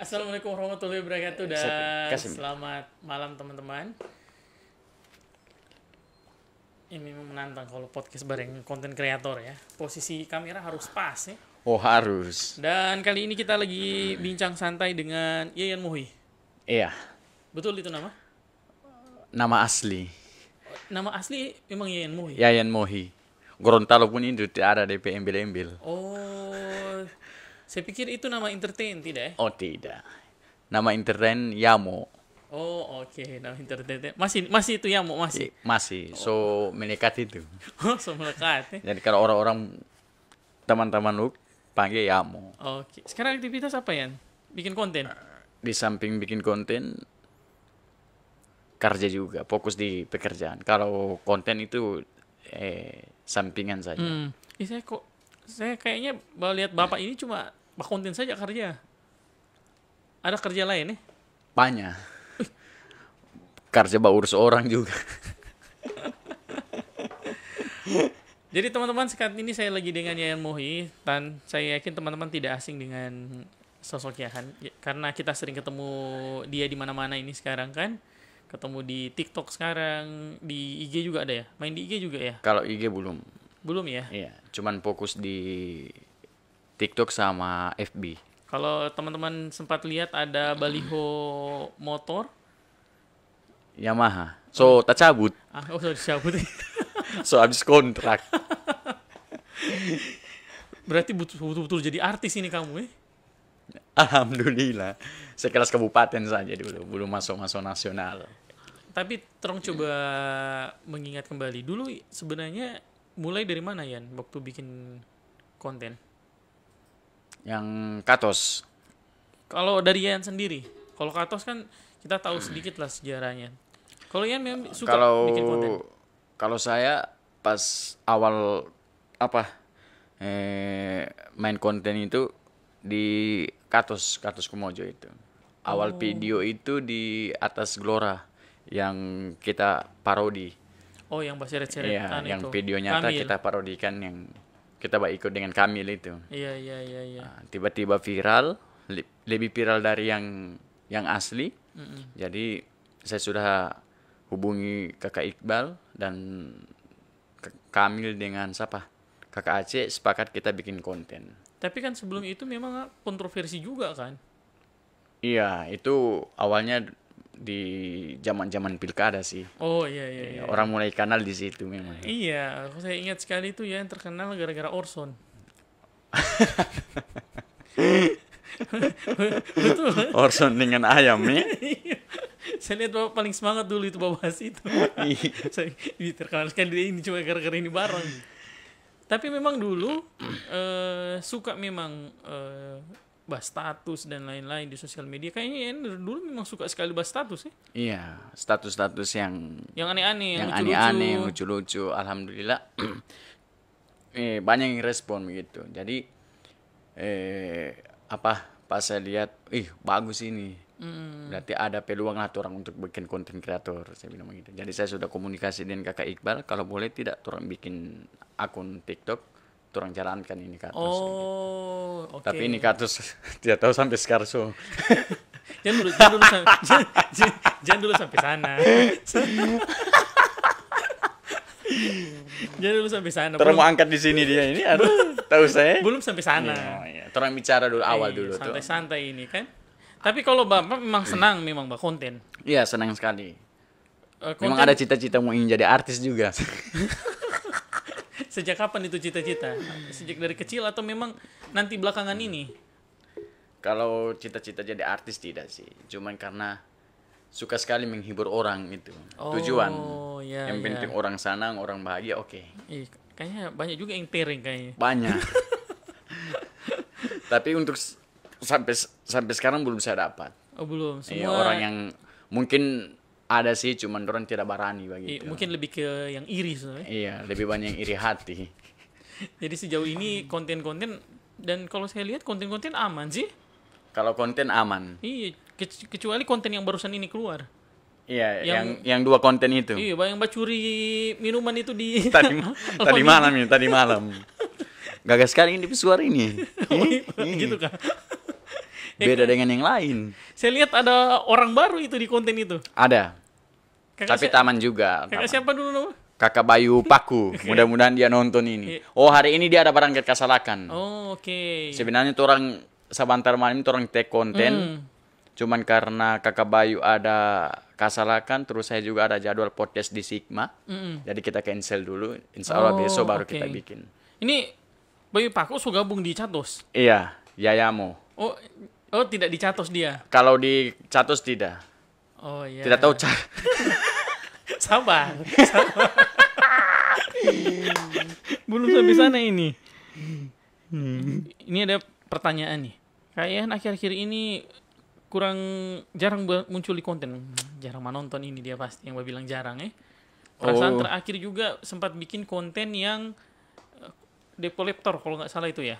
Assalamualaikum warahmatullahi wabarakatuh dan selamat malam teman-teman. Ini memang menantang kalau podcast bareng konten kreator ya. Posisi kamera harus pas ya. Oh harus. Dan kali ini kita lagi bincang santai dengan Yayan Mohi. Iya. Betul itu nama? Nama asli. Nama asli memang Yayan Mohi. Yayan Mohi. Gorontalo pun itu tidak ada DP embel-embel. Oh, saya pikir itu nama entertain tidak ya? Oh tidak. Nama internet Yamo. Oh oke, nama entertain. Masih itu Yamo masih. Masih. So melekat itu. Oh, so melekat ya. Jadi kalau orang-orang teman-teman lu panggil Yamo. Oke. Sekarang aktivitas apa ya? Bikin konten. Di samping bikin konten, kerja juga, fokus di pekerjaan. Kalau konten itu sampingan saja. Saya kayaknya lihat bapak ini cuma konten saja kerja. Ada kerja lain ya? Banyak. Kerja urus orang juga. Jadi teman-teman, saat ini saya lagi dengan Yayan Mohi dan saya yakin teman-teman tidak asing dengan sosok Yayan karena kita sering ketemu dia di mana-mana ini sekarang kan. Ketemu di TikTok sekarang, di IG juga ada ya? Main di IG juga ya? Kalau IG belum. Belum ya? Iya, cuman fokus di TikTok sama FB. Kalau teman-teman sempat lihat ada baliho motor. Yamaha. So, tak cabut. Sudah dicabut. So, habis kontrak. Berarti betul-betul jadi artis ini kamu ya? Alhamdulillah. Sekelas kabupaten saja dulu. Belum masuk-masuk nasional. Tapi terong coba mengingat kembali. Dulu sebenarnya mulai dari mana Yan waktu bikin konten? Yang Katos. Kalau dari Yan sendiri. Kalau Katos kan kita tahu sedikit lah sejarahnya. Kalau Yan memang suka bikin konten? Kalau saya pas awal main konten itu di Katos Kumojo itu. Awal video itu di atas Gelora yang kita parodi. Oh, yang berseret-seretan itu. Yang itu. video nyata Kamil. kita parodikan yang kita ikut dengan Kamil itu. Iya. Nah, tiba-tiba viral, lebih viral dari yang asli. Jadi saya sudah hubungi Kakak Iqbal dan Kamil dengan Kakak Aceh, sepakat kita bikin konten. Tapi kan sebelum itu memang kontroversi juga kan? Iya, itu awalnya di zaman-zaman pilkada sih. Oh iya. Orang mulai kenal di situ memang. Iya, saya ingat sekali itu ya yang terkenal gara-gara Orson. Betul. Orson dengan ayam ya. Saya lihat bapak paling semangat dulu itu bahas itu. Saya terkenal sekali dia ini cuma gara-gara ini bareng. Tapi memang dulu suka memang bahas status dan lain-lain di sosial media. Kayaknya ya, dulu memang suka sekali bahas status ya. Iya, status-status yang aneh-aneh, yang lucu-lucu. Alhamdulillah banyak yang respon begitu. Jadi pas saya lihat, bagus ini. Berarti ada peluang lah orang untuk bikin konten kreator, saya bilang begitu. Jadi saya sudah komunikasi dengan Kakak Iqbal, kalau boleh tidak orang bikin akun TikTok, orang jalankan ini Katos. Oh, oke. Tapi ini Katos tidak tahu sampai sekarang so. Jangan dulu sampai sana. Jangan dulu sampai sana. Orang mau angkat di sini dia ini, tahu saya. Belum sampai sana. Iya. Orang bicara dulu awal dulu tuh. Santai-santai ini kan. Tapi kalau Bapak memang senang memang konten. Iya, senang sekali. Memang ada cita-cita mau ingin jadi artis juga. Sejak kapan itu cita-cita? Sejak dari kecil atau memang nanti belakangan ini? Kalau cita-cita jadi artis tidak sih. Cuman karena suka sekali menghibur orang itu. Tujuan. Yang penting orang senang, orang bahagia, oke. Kayaknya banyak juga yang tering kayaknya. Banyak. Tapi untuk sampai sekarang belum saya dapat. Oh, belum. Semua orang yang mungkin ada sih, cuman orang tidak berani begitu. Mungkin lebih ke yang iri sebenarnya. Iya, lebih banyak yang iri hati. Jadi sejauh ini konten-konten, dan kalau saya lihat konten-konten aman sih. Kalau konten aman. Iya, kecuali konten yang barusan ini keluar. Iya, yang 2 konten itu. Iya, yang curi minuman itu di tadi malam. Gagas sekali ini suara ini. Gitu kan. Beda dengan yang lain. Saya lihat ada orang baru itu di konten itu. Ada. Kakak Tapi si- taman juga. Kakak Taman. siapa dulu nama? Kakak Bayu Paku. Mudah-mudahan dia nonton ini. Oh, hari ini dia ada barangkali kasalakan. Oh, oke. Sebenarnya tuh orang sebentar malam itu orang take konten. Cuman karena Kakak Bayu ada kasalakan, terus saya juga ada jadwal podcast di Sigma. Jadi kita cancel dulu. Insya Allah besok baru oke. kita bikin. Ini Bayu Paku so gabung di Catos. Iya, Yayamo. Oh, tidak di Catos dia. Kalau di Catos tidak. Oh iya. Tidak tahu Sabar. Belum sampai sana ini. Ini ada pertanyaan nih. Kayaknya akhir-akhir ini kurang jarang muncul di konten. Jarang menonton ini dia pasti yang bilang jarang ya. Perasaan terakhir juga sempat bikin konten yang debt collector kalau nggak salah itu ya.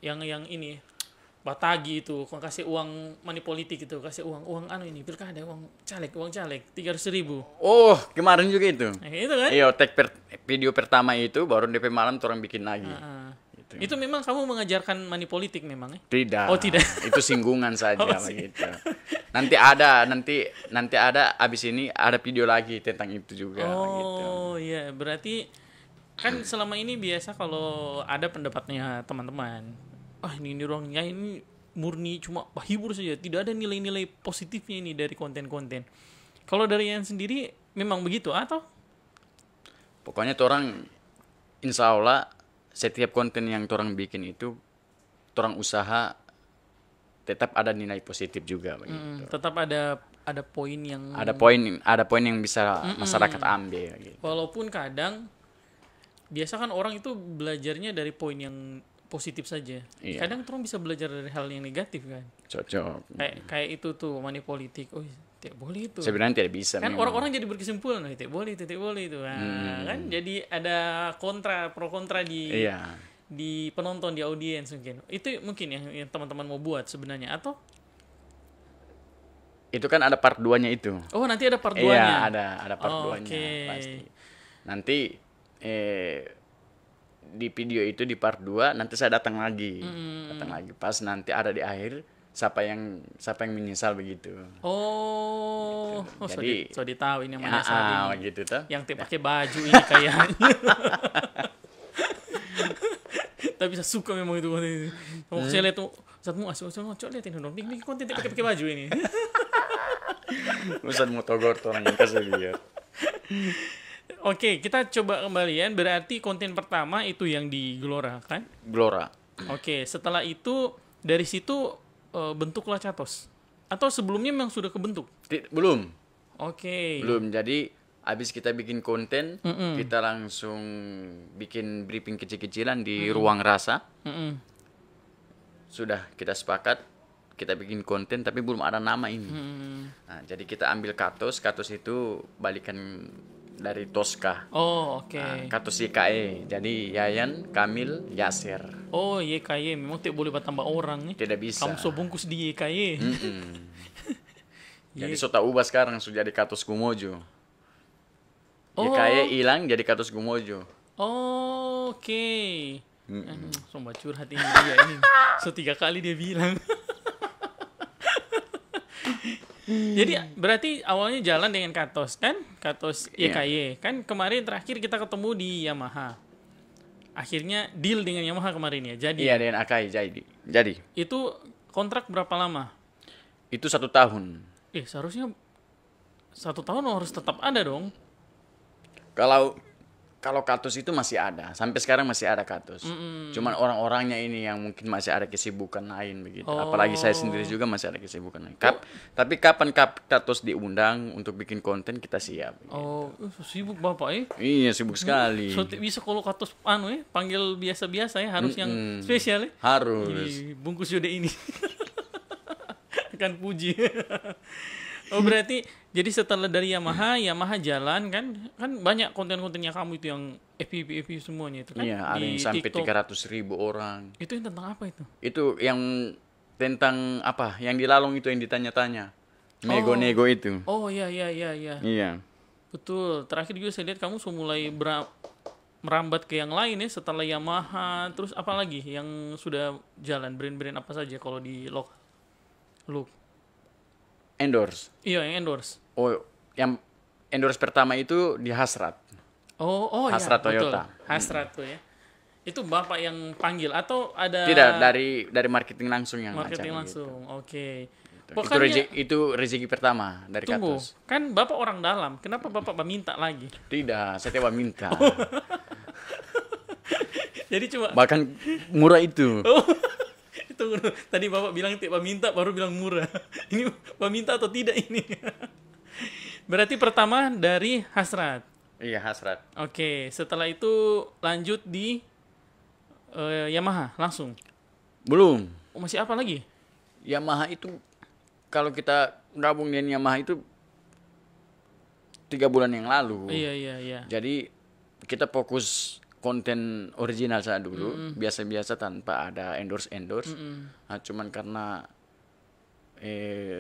Yang ini Batagi itu, kalau kasih uang money politik itu, kasih uang ini pilkada, uang caleg 300.000. Oh, kemarin juga itu. Itu kan? Iya, video pertama itu baru DP malam orang bikin lagi. Gitu. Itu memang kamu mengajarkan money politik memang ya? Tidak. Oh, tidak. Itu singgungan saja begitu. Nanti ada abis ini ada video lagi tentang itu juga gitu. Oh, iya, berarti kan selama ini biasa kalau ada pendapatnya teman-teman. Ini ruangnya ini murni cuma hibur saja, tidak ada nilai-nilai positifnya ini dari konten-konten. Kalau dari yang sendiri memang begitu atau? Pokoknya orang insya Allah setiap konten yang orang bikin itu orang usaha tetap ada nilai positif juga begitu. Tetap ada poin yang Ada poin yang bisa masyarakat ambil gitu. walaupun kadang biasa kan orang itu belajarnya dari poin yang positif saja. Iya. Kadang orang bisa belajar dari hal yang negatif kan. Cocok. Kayak itu tuh money politik. Oh, tidak boleh itu. Sebenarnya tidak bisa. Kan memang. orang-orang jadi berkesimpulan, tidak boleh itu. Nah, kan jadi ada pro kontra di Iya. di penonton, di audiens mungkin. Itu mungkin yang teman-teman mau buat sebenarnya atau? Itu kan ada part 2-nya itu. Oh, nanti ada part 2-nya. Iya, ada part 2-nya oke. pasti. Nanti di video itu di part 2 nanti saya datang lagi. Datang lagi pas nanti ada di akhir siapa yang menyesal begitu. Oh, Jadi so tahu ini yang mana saat ini. gitu tuh. Yang pakai baju ini kayaknya. Tapi saya suka memang itu. Kalau saya lihat tuh saatmu coba lihat ini dong. Ini konten pakai baju ini. Ustaz mau togor tuh orang yang kasih lihat. Oke, kita coba kembalian. Berarti konten pertama itu yang di Gelora kan? Gelora. Oke, setelah itu dari situ bentuklah Catos. Atau sebelumnya memang sudah kebentuk? Belum. Oke. Belum. Jadi habis kita bikin konten, kita langsung bikin briefing kecil-kecilan di ruang rasa. Sudah kita sepakat, kita bikin konten tapi belum ada nama ini. Nah, jadi kita ambil Katos itu balikan dari Tosca. Oh, oke. Nah, Katos YKE. Jadi Yayan, Kamil, Yasir. Oh, YKY memang tidak boleh bertambah orang nih. Tidak bisa. Kamu so bungkus di YKY. Jadi so tak ubah sekarang sudah jadi Katos Gumojo. Oh. YKE hilang jadi Katos Gumojo. Oh, oke. Sombong curhat ini dia ini. So 3 kali dia bilang. Jadi berarti awalnya jalan dengan Katos kan? Katos YKY. Kan kemarin terakhir kita ketemu di Yamaha. Akhirnya deal dengan Yamaha kemarin ya. Jadi Iya dengan Akai jadi. itu kontrak berapa lama? Itu 1 tahun. Seharusnya 1 tahun harus tetap ada dong. Kalau Katos itu masih ada, sampai sekarang masih ada Katos. Cuman orang-orangnya ini yang mungkin masih ada kesibukan lain begitu. Apalagi saya sendiri juga masih ada kesibukan lain. Tapi kapan Katos diundang untuk bikin konten kita siap. Oh, sibuk Bapak Iya sibuk sekali. So, bisa kalau Katos panggil biasa-biasa ya, harus yang spesial ya. Harus. Ini bungkus Yode ini. Akan puji. Oh berarti jadi setelah dari Yamaha jalan kan banyak konten-kontennya kamu itu yang FPV semuanya itu kan. Iya, ada yang sampai 300.000 orang. Itu yang tentang apa itu? Itu yang tentang apa? Yang di Lalong itu yang ditanya-tanya. Nego-nego itu. Oh iya. Iya. Betul. Terakhir juga saya lihat kamu mulai merambat ke yang lain ya setelah Yamaha, terus apa lagi yang sudah jalan, brand-brand apa saja kalau di lokal lu? Endorse. Iya, yang endorse. Oh, yang endorse pertama itu di Hasrat. Oh Hasrat ya, betul. Toyota. Hasrat tuh ya. Itu Bapak yang panggil atau ada Tidak, dari marketing langsung yang marketing ngajak langsung. Oke. gitu. Pokoknya Itu rezeki pertama dari tunggu, Katos. kan Bapak orang dalam, kenapa Bapak minta lagi? Tidak, saya tidak minta. Jadi cuma Bahkan murah itu. itu tadi Bapak bilang tidak minta, baru bilang murah. Ini minta atau tidak ini? Berarti pertama dari Hasrat. Iya, Hasrat. Oke, setelah itu lanjut di Yamaha langsung. Belum. Oh, masih apa lagi? Yamaha itu kalau kita gabung dengan Yamaha itu 3 bulan yang lalu. Iya. Jadi kita fokus konten original saja dulu, biasa-biasa tanpa ada endorse. Nah, cuman karena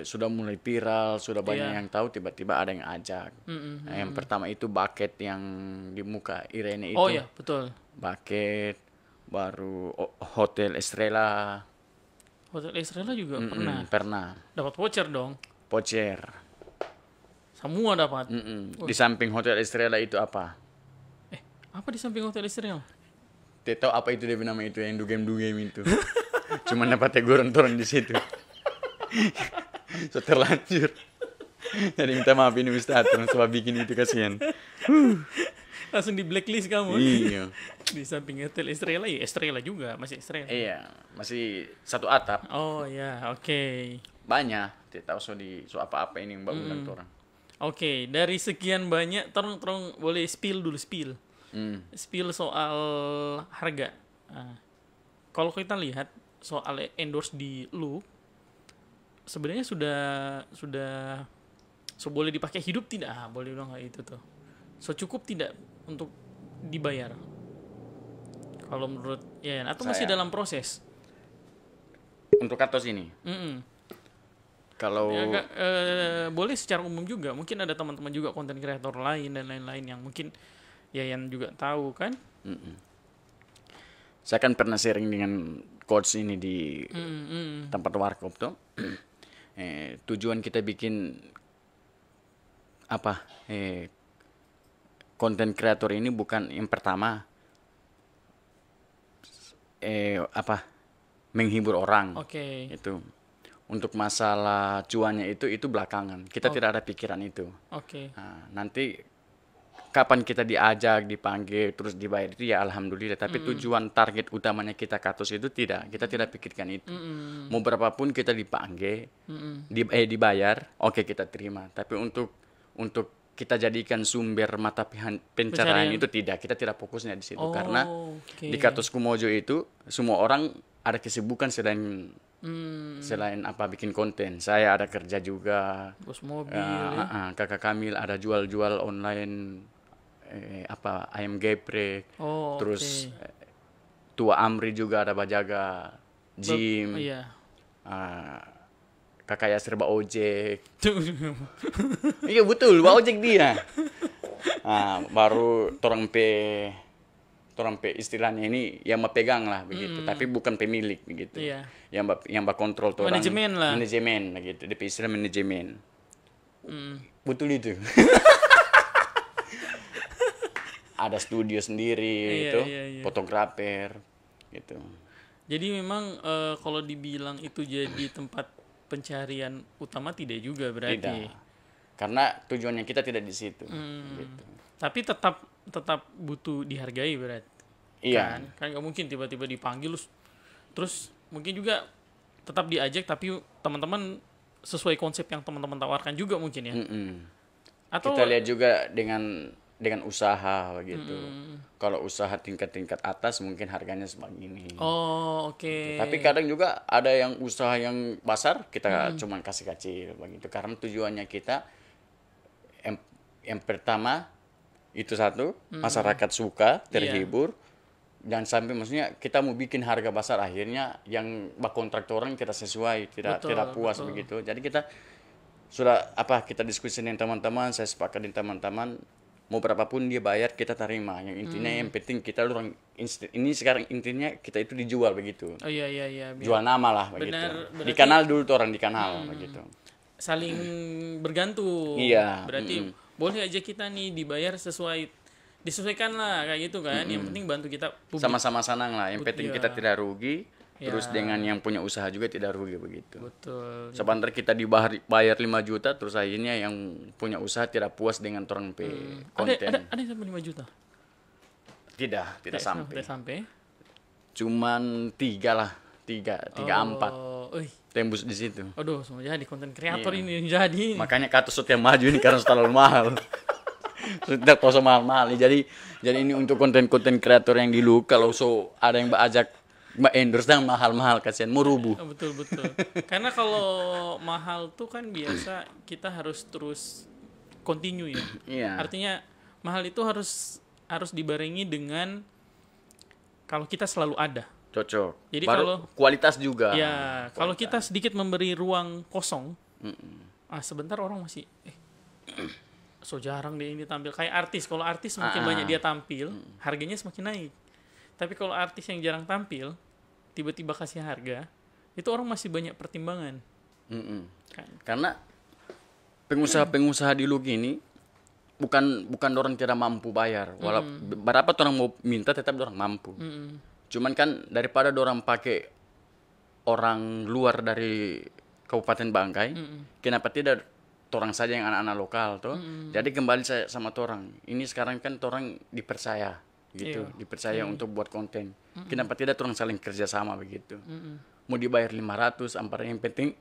sudah mulai viral, sudah banyak yang tahu, tiba-tiba ada yang ajak. Nah, yang pertama itu bucket yang di muka Irene itu. Oh iya, betul. Bucket, baru Hotel Estrella. Hotel Estrella juga pernah. Pernah. Dapat voucher dong. Voucher. Semua dapat. Di samping Hotel Estrella itu apa? Apa di samping Hotel Estrella? Tidak tahu apa itu dia nama itu yang dugem itu. Cuma dapat teguran orang di situ. So terlanjur. Jadi minta maaf ini Ustaz, coba bikin itu kasihan. Langsung di blacklist kamu. Iya. Di samping Hotel Estrella, ya Estrella juga, masih Estrella. Iya, masih satu atap. Oh ya, oke. Banyak, tidak tahu so apa-apa ini yang bangunan orang. Oke, dari sekian banyak, terong boleh spill dulu. Spill soal harga. Nah, kalau kita lihat soal endorse di lu, sebenarnya sudah boleh dipakai hidup tidak? Boleh bilang kayak itu tuh. Cukup tidak untuk dibayar? Kalau menurut Yayan, atau masih dalam proses? Untuk Katos ini. Kalau boleh secara umum juga, mungkin ada teman-teman juga konten kreator lain dan lain-lain yang mungkin Yayan juga tahu kan? Saya kan pernah sharing dengan coach ini di tempat warkop tuh. Tujuan kita bikin konten kreator ini bukan yang pertama menghibur orang. Oke. Itu untuk masalah cuannya itu belakangan. Kita tidak ada pikiran itu. Oke. Nah, nanti kapan kita diajak, dipanggil, terus dibayar itu ya alhamdulillah. Tapi tujuan target utamanya kita Katos itu tidak. Kita tidak pikirkan itu. Mau berapapun kita dipanggil, dibayar, oke kita terima. Tapi untuk kita jadikan sumber mata pencaharian itu tidak. Kita tidak fokusnya di situ. Karena di Katos Kumojo itu semua orang ada kesibukan selain bikin konten. Saya ada kerja juga. Bos mobil. Kakak Kamil ada jual online ayam geprek. Terus tua Amri juga ada bajaga gym. Iya. Kakak Yasir ba ojek. Iya betul, ba ojek dia. Baru torang pe istilahnya ini yang mepegang lah begitu, tapi bukan pemilik begitu. Iya. Yang kontrol torang. Manajemen lah. Manajemen gitu, DP istilah manajemen. Betul itu. Ada studio sendiri itu, fotografer gitu. Jadi memang kalau dibilang itu jadi tempat pencarian utama tidak juga berarti. Tidak. Karena tujuannya kita tidak di situ. Gitu. Tapi tetap butuh dihargai berarti. Iya. Kan nggak mungkin tiba-tiba dipanggil terus mungkin juga tetap diajak tapi teman-teman sesuai konsep yang teman-teman tawarkan juga mungkin ya. Atau kita lihat juga dengan usaha begitu. Kalau usaha tingkat atas mungkin harganya sebegini. Oh, oke. Tapi kadang juga ada yang usaha yang besar kita cuma kasih kecil begitu. Karena tujuannya kita yang pertama itu satu, masyarakat suka, terhibur. Dan sampai maksudnya kita mau bikin harga besar, akhirnya yang kontraktor orang kita sesuai, tidak puas begitu. Jadi kita sudah kita diskusi dengan teman-teman, saya sepakat dengan teman-teman mau berapapun dia bayar kita terima. Yang intinya yang penting kita orang ini sekarang intinya kita itu dijual begitu. Oh iya iya iya. Jual nama lah begitu. Berarti Dikenal dulu tuh orang dikenal begitu. saling bergantung. Iya. Berarti boleh aja kita nih dibayar disesuaikan lah kayak gitu kan. Yang penting bantu kita publik. Sama-sama senang lah. Yang penting kita tidak rugi. Terus Ya. dengan yang punya usaha juga tidak rugi begitu. Betul. Sebentar kita dibayar 5 juta terus akhirnya yang punya usaha tidak puas dengan orang konten. Ada yang sampai 5 juta? Tidak sampai. Tidak sampai. Cuman 3 lah. 3, 4 Oh, tembus di situ. aduh, semua jadi konten kreator ini yang jadi. Makanya Katus yang maju ini karena terlalu mahal. Sudah tahu mahal-mahal. Jadi ini untuk konten-konten kreator yang di lu kalau ada yang ajak Mbak endorse dan mahal-mahal kasihan mau rubuh. Betul. Karena kalau mahal tuh kan biasa kita harus terus continue ya. Iya. Artinya mahal itu harus dibarengi dengan kalau kita selalu ada. Cocok. Jadi baru kalau kualitas juga. ya, kalau kita sedikit memberi ruang kosong, sebentar orang masih so jarang dia ini tampil kayak artis. Kalau artis semakin banyak dia tampil, harganya semakin naik. Tapi kalau artis yang jarang tampil, tiba-tiba kasih harga, itu orang masih banyak pertimbangan. Kan? Karena pengusaha-pengusaha di lu gini bukan orang tidak mampu bayar. Walaupun berapa orang mau minta tetap orang mampu. Cuman kan daripada orang pakai orang luar dari Kabupaten Bangkai, kenapa tidak orang saja yang anak-anak lokal tuh. Jadi kembali saya sama orang. Ini sekarang kan orang dipercaya gitu, dipercaya untuk buat konten. Kenapa tidak orang saling kerja sama begitu? Mau dibayar 500, yang penting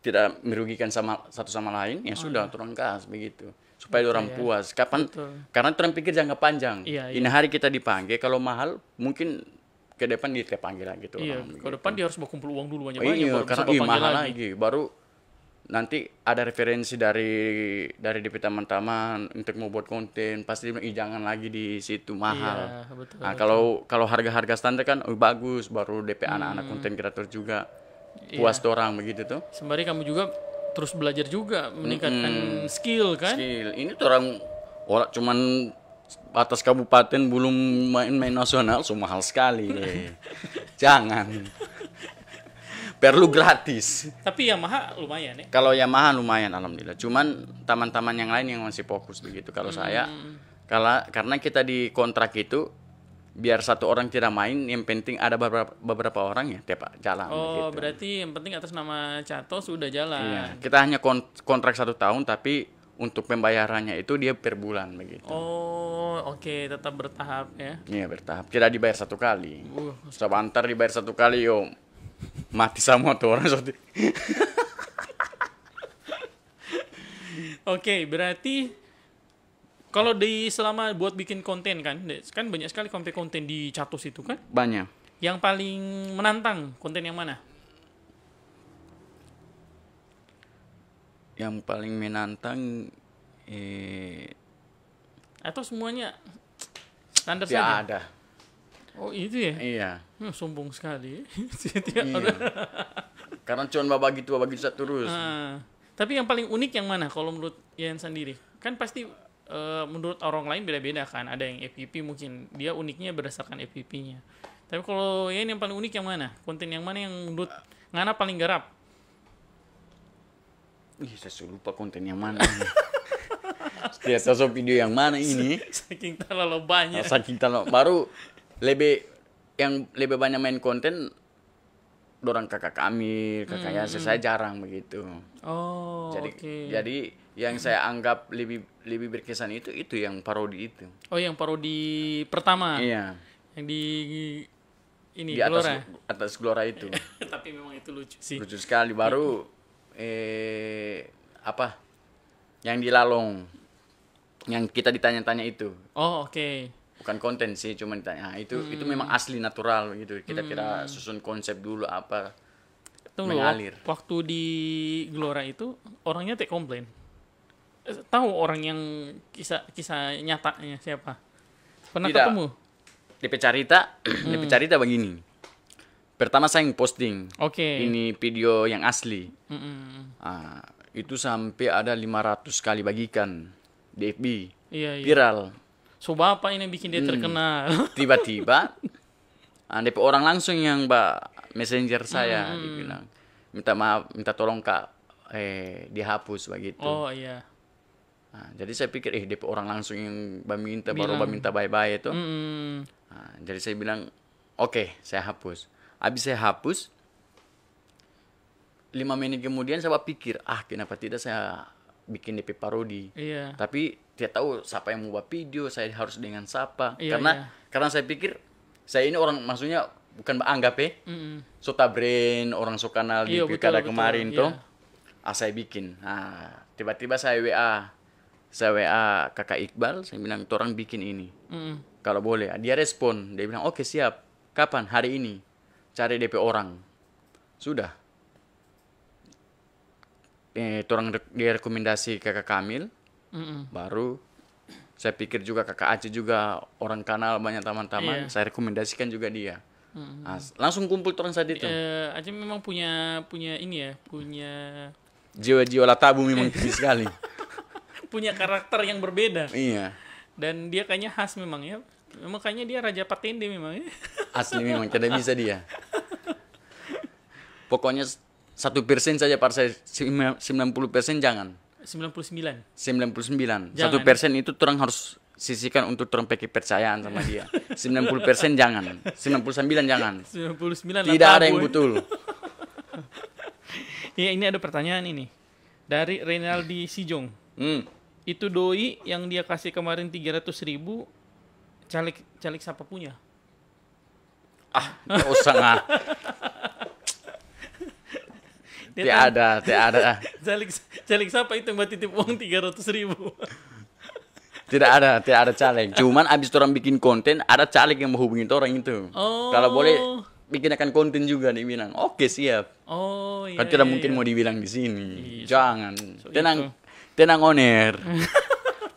tidak merugikan satu sama lain, ya sudah orang kas begitu. Supaya orang puas. Kapan? Karena orang pikir jangka panjang. Ini hari kita dipanggil, kalau mahal mungkin ke depan dia panggil lagi gitu. Iya, ke depan dia harus kumpul uang dulu banyak karena mahal lagi. Baru nanti ada referensi dari DP teman-teman untuk mau buat konten pasti jangan lagi di situ mahal. Iya, betul, nah, kalau harga-harga standar kan bagus, baru DP anak-anak konten kreator juga puas orang begitu tuh. Sembari kamu juga terus belajar juga meningkatkan skill kan? Skill ini tuh orang cuman atas kabupaten belum main nasional, so mahal sekali deh. Jangan. Perlu gratis. Tapi Yamaha lumayan ya. Kalau Yamaha lumayan alhamdulillah. Cuman teman-teman yang lain yang masih fokus begitu. Kalau saya karena kita di kontrak itu biar satu orang tidak main, yang penting ada beberapa orang ya tiap jalan. Oh, gitu. berarti yang penting atas nama Cato sudah jalan. Iya. Kita hanya kontrak 1 tahun tapi untuk pembayarannya itu dia per bulan begitu. Oh, oke, tetap bertahap ya. Iya, bertahap. Tidak dibayar 1 kali. Sebentar dibayar 1 kali yo. Mati semua tuh orang seperti. Oke, berarti kalau selama buat bikin konten kan banyak sekali konten di Catus itu kan? Banyak. Yang paling menantang konten yang mana? Yang paling menantang atau semuanya standar ya saja? ada. Oh, itu ya? Iya. Sombong sekali. Iya. Karena cuma begitu terus. Tapi yang paling unik yang mana kalau menurut Yan sendiri? Kan pasti menurut orang lain beda-beda kan. Ada yang FYP mungkin dia uniknya berdasarkan FYP-nya. Tapi kalau Yan yang paling unik yang mana? Konten yang mana yang menurut Ngana paling garap? Saya lupa konten yang mana. Setiap sosok video yang mana ini? Saking terlalu banyak. Baru lebih banyak main konten dorang kakak kami, kakaknya saya jarang begitu. Oh, jadi yang saya anggap lebih berkesan itu yang parodi itu. Oh, yang parodi pertama. Iya. Yang di Glora. Atas Glora itu. Tapi memang itu lucu sih. Lucu sekali. Baru yang di Lalong, yang kita ditanya-tanya itu. Oh, oke. Bukan konten sih, cuma ditanya. Itu memang asli natural gitu. Kita kira susun konsep dulu apa. Mengalir. Waktu di Glora itu orangnya tak komplain. Tahu orang yang kisah nyatanya siapa? Pernah Tidak. ketemu? DP cerita begini. Pertama saya yang posting. Oke. Ini video yang asli. Itu sampai ada 500 kali bagikan di FB. Iya, iya. viral. So bapak ini yang bikin dia terkenal. Tiba-tiba DP orang langsung yang messenger saya dibilang minta maaf, minta tolong Kak dihapus begitu. Oh iya. Nah, jadi saya pikir DP orang langsung yang minta baru Bilang. minta bye-bye itu. Mm. Nah, jadi saya bilang oke, saya hapus. Habis saya hapus 5 menit kemudian saya pikir kenapa tidak saya bikin DP parodi. Iya. Tapi tidak tahu siapa yang mau buat video, saya harus dengan siapa. Iya, Karena saya pikir saya ini orang maksudnya bukan anggap so tabren orang so kenal di Iya, pilkada betul, kemarin iya. tuh. Saya bikin. Nah, tiba-tiba saya WA Kakak Iqbal, saya bilang orang bikin ini. Kalau boleh. Dia respon, dia bilang oke siap. Kapan? Hari ini. Cari DP orang. Sudah. Orang dia rekomendasi Kakak Kamil. Baru saya pikir juga Kakak Aceh juga orang kenal banyak teman-teman. Iya. Saya rekomendasikan juga dia. Nah, langsung kumpul orang saat itu. Aceh memang punya ini ya, punya Jiwa-jiwa latabu memang tinggi sekali. punya karakter yang berbeda. Iya. Dan dia kayaknya khas memang ya. Memang kayaknya dia Raja Patende memang ya. Asli memang tidak bisa dia. Pokoknya 1% saja par saya 90% jangan. 99. 99. Jangan. 1% itu orang harus sisihkan untuk orang pakai percayaan sama dia. 90% jangan. 99 jangan. 99 Tidak ada yang tabu, ya. betul. Ya, ini ada pertanyaan ini. Dari Renaldi Sijong. Itu doi yang dia kasih kemarin 300.000 caleg siapa punya? Nggak usah ngah. Tidak ada. Caleg siapa itu yang buat titip uang 300.000? Tidak ada caleg. Cuman abis orang bikin konten, ada caleg yang menghubungi orang itu. Oh. Kalau boleh bikin akan konten juga nih bilang. Oke, siap. Oh iya. Kan tidak iya, mungkin iya. mau dibilang di sini. Iya, Jangan. so Tenang on air.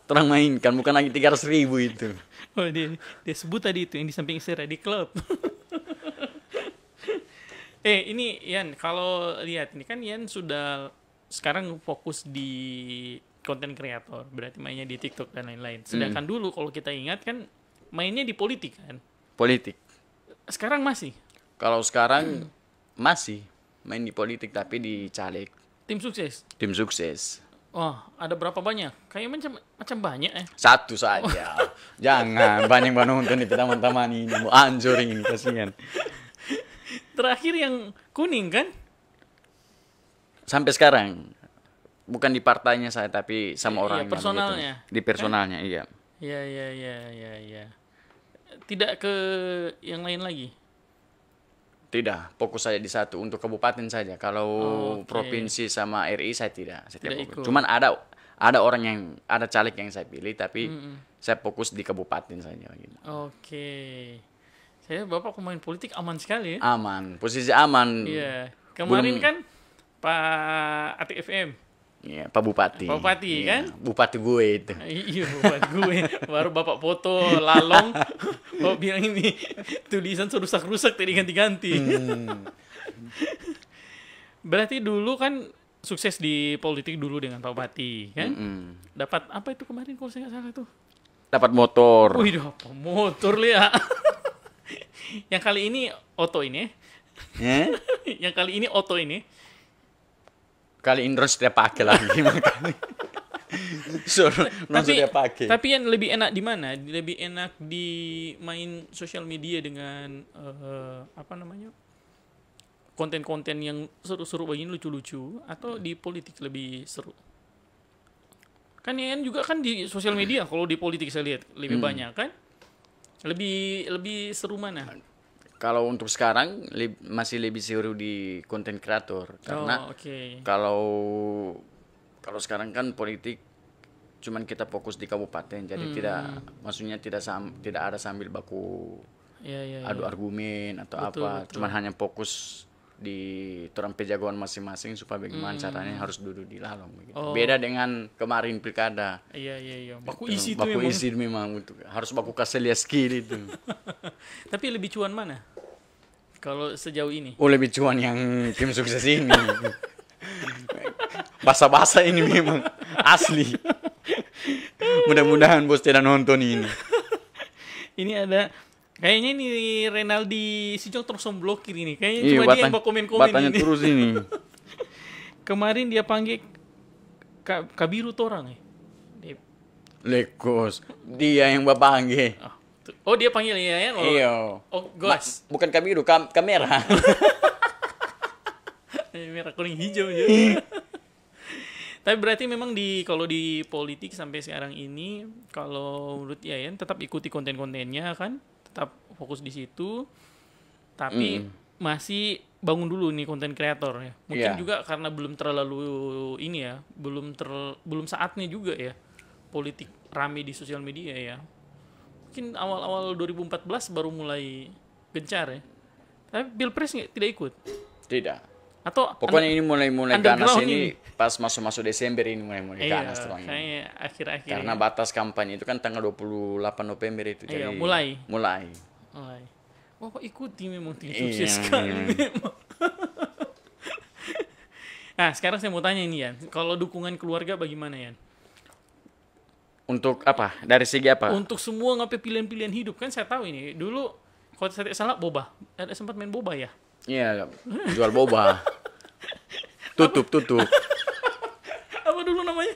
Terang mainkan bukan lagi 300.000 itu. Oh, dia sebut tadi itu yang di samping Sera di klub. Ini Yan, kalau lihat ini kan Yan sudah sekarang fokus di konten kreator, berarti mainnya di TikTok dan lain-lain. Sedangkan dulu kalau kita ingat kan mainnya di politik kan. Politik. Sekarang masih Kalau sekarang masih main di politik tapi di caleg. tim sukses. Tim sukses. Wah, ada berapa banyak? Kayak macam banyak ya. Satu saja. Jangan banyak nonton itu teman-teman ini. Mau anjur ini kasihan. Terakhir yang kuning kan? Sampai sekarang bukan di partainya saya tapi sama Iya, orangnya. personalnya. Begitu. Di personalnya, iya. Ya. Tidak ke yang lain lagi. Tidak, fokus saya di satu untuk kabupaten saja. Kalau Oke. provinsi sama RI saya tidak Tidak fokus. ikut. Cuman ada orang yang ada caleg yang saya pilih tapi saya fokus di kabupaten saja gitu. Oke. Saya Bapak pemain politik aman sekali ya. Aman, posisi aman. Iya. Kemarin Belum- kan Pak Atik FM. Iya, Pak Bupati. Pak Bupati, Iya, kan? Bupati gue itu. Iya, buat gue. Baru Bapak foto lalong. Bapak bilang ini tulisan serusak-rusak tadi ganti-ganti. Berarti dulu kan sukses di politik dulu dengan Pak Bupati, kan? Dapat apa itu kemarin kalau saya nggak salah tuh? Dapat motor. Wih, apa motor lihat. Yang kali ini oto ini. Eh? Yang kali ini oto ini. Kali Indro sudah pakai lagi makanya. Sudah pakai. Tapi yang lebih enak di mana? Lebih enak di main sosial media dengan apa namanya? Konten-konten yang seru-seru begini lucu-lucu atau di politik lebih seru? Kan yang juga kan di sosial media kalau di politik saya lihat lebih banyak kan? Lebih seru mana? Kalau untuk sekarang masih lebih seru di konten kreator karena Oke. kalau sekarang kan politik cuman kita fokus di kabupaten jadi maksudnya tidak ada sambil baku Ya. adu argumen atau Betul, apa betul. cuman hanya fokus di orang pejagoan masing-masing supaya bagaimana caranya harus duduk di lalong begitu. Oh. Beda dengan kemarin pilkada. Iya. Baku isi itu Baku memang. isi memang harus baku kasih lihat skill itu. Tapi lebih cuan mana? Kalau sejauh ini. Oh lebih cuan yang tim sukses ini. Basa-basa ini memang asli. Mudah-mudahan bos tidak nonton ini. Ini ada kayaknya ini Renaldi Sijong terus blokir ini. Kayaknya Iya, cuma dia yang mau komen-komen batanya ini. terus ini. Kemarin dia panggil Kabiru Torang ya. Lekos, dia yang bapanggil. Oh, dia panggil ya? Iya. Oh, Gos. Bukan kabiru, kamera. Merah kuning hijau ya. Tapi berarti memang kalau di politik sampai sekarang ini, kalau menurut Yayan tetap ikuti konten-kontennya kan, tetap fokus di situ. Tapi masih bangun dulu nih konten kreator ya. Mungkin juga karena belum terlalu ini ya, belum saatnya juga ya politik rame di sosial media ya. Mungkin awal-awal 2014 baru mulai gencar ya. Tapi Pilpres tidak ikut. Tidak. Atau Pokoknya ini mulai ganas ini ini. Pas masuk Desember ini mulai ganas terang ini. Kayaknya akhir-akhir. Karena batas kampanye itu kan tanggal 28 November itu. Iya, Jadi mulai. mulai. Wah, ikuti memang tim sukses sekali memang. Nah, sekarang saya mau tanya ini Yan, kalau dukungan keluarga bagaimana Yan? Untuk apa? Dari segi apa? Untuk semua ngapain pilihan-pilihan hidup kan saya tahu ini. Dulu kalau saya tidak salah boba. Ada sempat main boba ya? Iya, jual boba. Tutup. Apa dulu namanya?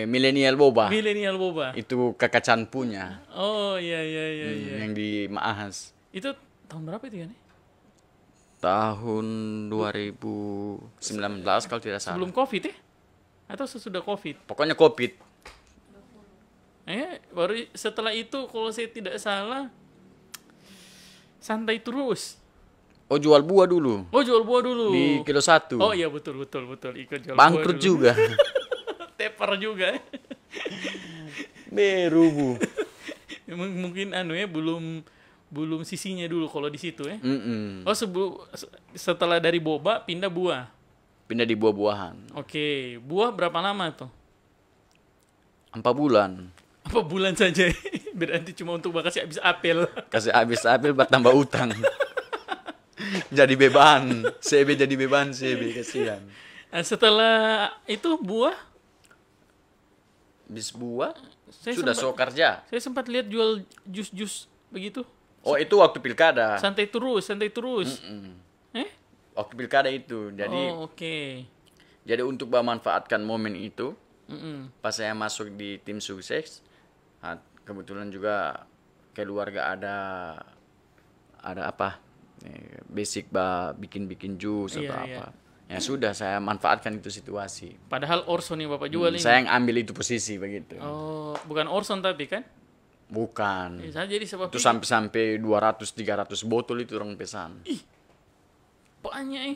Milenial boba. Milenial boba. Itu kakak Chan punya. Oh, iya. Yang di Maahas. Itu tahun berapa itu Yan? Tahun 2019 kalau tidak salah. Sebelum Covid ya? Atau sesudah Covid? Pokoknya Covid. Baru setelah itu kalau saya tidak salah santai terus. Oh, jual buah dulu. Oh, jual buah dulu. Di kilo 1. Oh iya betul. Ikut jual Bangkrut buah dulu. juga. Tepar juga. Beru, Bu. Mungkin belum sisinya dulu kalau di situ ya. Mm-mm. Oh, setelah dari boba pindah buah. Pindah di buah-buahan. Oke, buah berapa lama tuh? 4 bulan. Apa bulan saja? Berarti cuma untuk kasih habis apel. Kasih habis apel buat tambah utang. Jadi beban. jadi beban kasihan. Nah, setelah itu buah? Bis buah Saya sudah kerja. Saya sempat lihat jual jus-jus begitu. Oh, itu waktu pilkada. Santai terus. Waktu pilkada itu. Jadi oke. Jadi untuk memanfaatkan momen itu, pas saya masuk di tim sukses, kebetulan juga keluarga ada apa? Basic bikin jus atau apa. Ya sudah, saya manfaatkan itu situasi. Padahal Orson yang Bapak jual ini. Saya yang ambil itu posisi begitu. Oh, bukan Orson tapi kan? Bukan. Jadi sebab itu sampai 200-300 botol itu orang pesan. Ih, banyak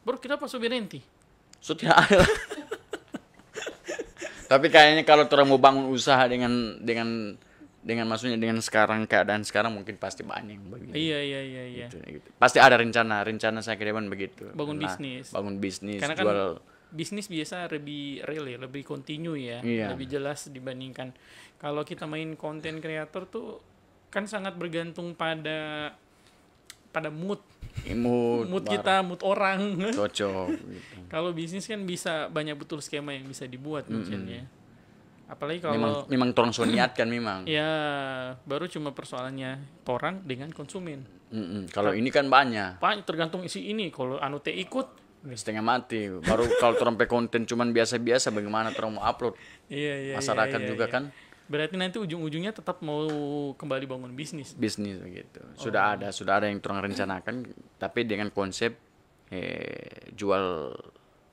Baru kita pas Soberenti. So tidak ada. Tapi kayaknya kalau orang mau bangun usaha dengan maksudnya dengan keadaan sekarang mungkin pasti banyak yang begitu. Iya. Gitu. Pasti ada rencana saya ke depan begitu. Bangun bisnis. Karena kan jual bisnis biasa lebih real ya, lebih kontinu ya, lebih jelas dibandingkan kalau kita main konten kreator tuh kan sangat bergantung pada mood kita, mood orang. Cocok gitu. Kalau bisnis kan bisa banyak betul skema yang bisa dibuat mungkin ya. Apalagi kalau memang torang so niatkan memang. Ya, baru cuma persoalannya orang dengan konsumen. Kalau ini kan banyak. Tergantung isi ini. Kalau anu teh ikut setengah mati. Baru kalau torang pe konten cuman biasa-biasa, bagaimana torang mau upload? Iya. Masyarakat juga kan. Berarti nanti ujung-ujungnya tetap mau kembali bangun bisnis. Bisnis begitu. Sudah ada yang torang rencanakan, tapi dengan konsep jual